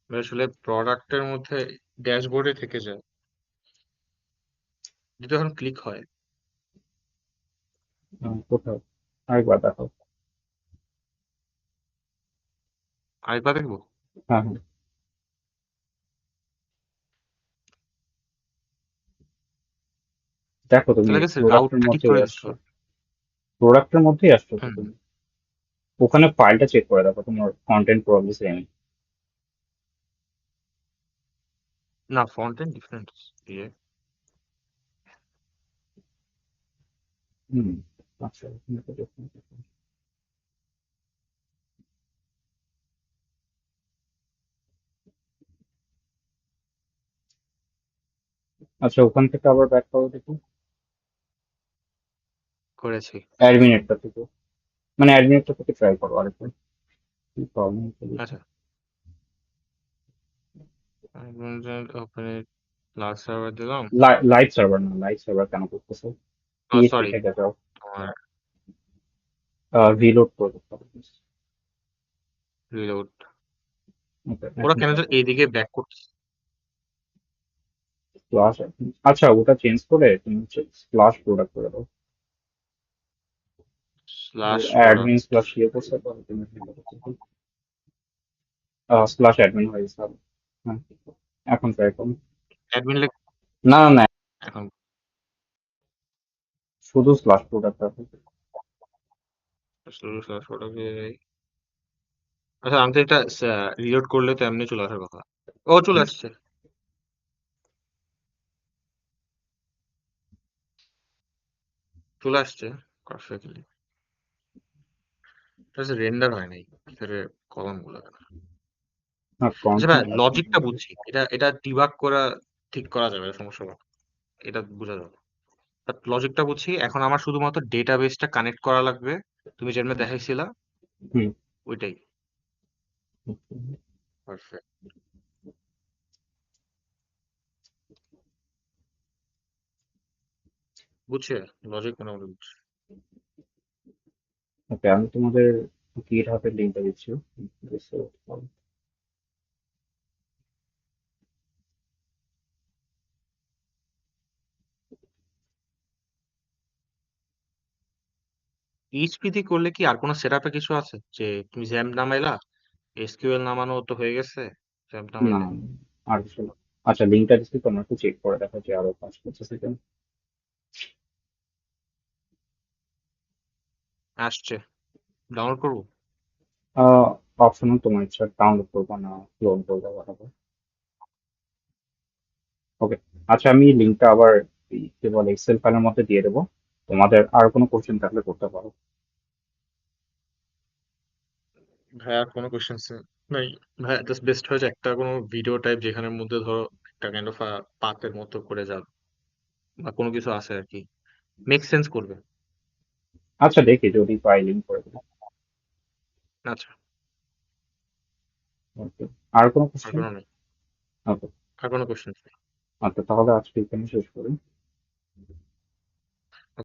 Speaker 2: আসলে প্রোডাক্টের মধ্যে ড্যাশবোর্ডে থেকে যায়, যদি এখন ক্লিক হয়।
Speaker 1: কোথাও আরেকবার দেখো।
Speaker 2: আরেকবার দেখবো?
Speaker 1: হ্যাঁ, হ্যাঁ, দেখো তুমি
Speaker 2: তাহলে গেছে
Speaker 1: প্রোডাক্টের
Speaker 2: রাউটটা ঠিক
Speaker 1: মধ্যেই
Speaker 2: করে দিতে
Speaker 1: আসছো,
Speaker 2: হবে।
Speaker 1: প্রোডাক্টের মধ্যেই আসছো তো
Speaker 2: হুম,
Speaker 1: তুমি। ওখানে ফাইলটা চেক করে দেখো, তোমার কন্টেন্ট প্রবলেম সেম।
Speaker 2: না, ফন্ট এন্ড ডিফারেন্ট দিয়ে।
Speaker 1: হুম। আচ্ছা, ওখানে তো different। আচ্ছা, ওখান থেকে আবার ব্যাক করো দেখো,
Speaker 2: করেছি।
Speaker 1: অ্যাডমিনেটটা থেকে, মানে অ্যাডমিনেটটা থেকে ট্রাই করো আরেকবার, কি প্রবলেম হচ্ছে দেখো।
Speaker 2: আচ্ছা, ওপেন লাস্ট সার্ভার দিলাম।
Speaker 1: লাইভ সার্ভার না, লাইভ সার্ভার কেন করতেছো? পিএইচপি
Speaker 2: সরি,
Speaker 1: থেকে যাও,
Speaker 2: তোমার
Speaker 1: রিলোড করে করতে হবে।
Speaker 2: রিলোড।
Speaker 1: ওকে,
Speaker 2: ওরা
Speaker 1: এখন
Speaker 2: কেন
Speaker 1: ট্রাই
Speaker 2: যেন
Speaker 1: করো।
Speaker 2: এইদিকে ব্যাক করছে?
Speaker 1: স্প্লাশ, আচ্ছা ওটা চেঞ্জ করে তুমি হচ্ছে স্প্লাশ প্রোডাক্ট করে দাও।
Speaker 2: Slash
Speaker 1: admin
Speaker 2: product.
Speaker 1: স্প্লাশ ইয়ে করছে তো তুমি স্প্লাশ অ্যাডমিন হয়ে যাবে। হ্যাঁ, এখন ট্রাই করো।
Speaker 2: অ্যাডমিন লেখ।
Speaker 1: না না না,
Speaker 2: এখন
Speaker 1: শুধু স্প্লাশ প্রোডাক্ট আছে।
Speaker 2: Slash product. আচ্ছা, আমি তো এটা রিলোড করলে তো এমনি চলে আসার কথা। ও চলে আসছে। চলে আসছে পারফেক্টলি। জাস্ট রেন্ডার হয় নাই ভিতরে কলম গুলো।
Speaker 1: না,
Speaker 2: আচ্ছা ভাই,
Speaker 1: কনফার্ম আছে।
Speaker 2: লজিকটা বুঝছি, এটা এটা ডিবাগ করা ঠিক করা যাবে, সমস্যা না, এটা বোঝা যাবে। বাট লজিকটা বুঝছি, এখন আমার শুধুমাত্র ডেটাবেসটা কানেক্ট করা লাগবে। তুমি যেমন দেখাইছিলা
Speaker 1: হুম।
Speaker 2: ওইটাই। পারফেক্ট। বুঝছে, লজিক মোটামুটি বুঝছি।
Speaker 1: ওকে, আমি তোমাদের গিট হাবের লিঙ্কটা দিচ্ছি।
Speaker 2: এইচপি করলে কি আর কোনো সেটআপে কিছু আছে যে তুমি জ্যাম্প নামাইলা, এসকিউএল নামানো তো হয়ে গেছে, জ্যাম্প
Speaker 1: না,
Speaker 2: নামাইলে?
Speaker 1: আর কিছু না। আচ্ছা, লিঙ্কটা দিচ্ছি, তোমরা একটু চেক করে দেখো যে আরো কাজ করতেছে কিনা।
Speaker 2: আসছে, ডাউনলোড করবো।
Speaker 1: অপশনাল, তোমার ইচ্ছা ডাউনলোড করবো না ক্লোন করবো whatever। ওকে, আচ্ছা আমি লিঙ্কটা আবার কি বলে এক্সেল ফাইলের মধ্যে দিয়ে দেবো। তোমাদের আর কোনো কোশ্চেন থাকলে করতে পারো।
Speaker 2: ভাই আর কোনো কোশ্চেন নাই ভাই, জাস্ট বেস্ট হয়েছে একটা কোনো ভিডিও টাইপ যেখানের মধ্যে ধরো একটা কাইন্ড অফ পাতের মতো করে যাবে বা কোনো কিছু আছে আর কি, মেক সেন্স করবে।
Speaker 1: আচ্ছা, দেখি যদি পাই লিঙ্ক করে দেবো।
Speaker 2: আচ্ছা।
Speaker 1: ওকে, আর কোনো
Speaker 2: আর
Speaker 1: কোশ্চেন?
Speaker 2: কোনো নেই।
Speaker 1: ওকে,
Speaker 2: আর কোনো কোশ্চেন নেই।
Speaker 1: আচ্ছা তাহলে আজকে এখানে শেষ করি।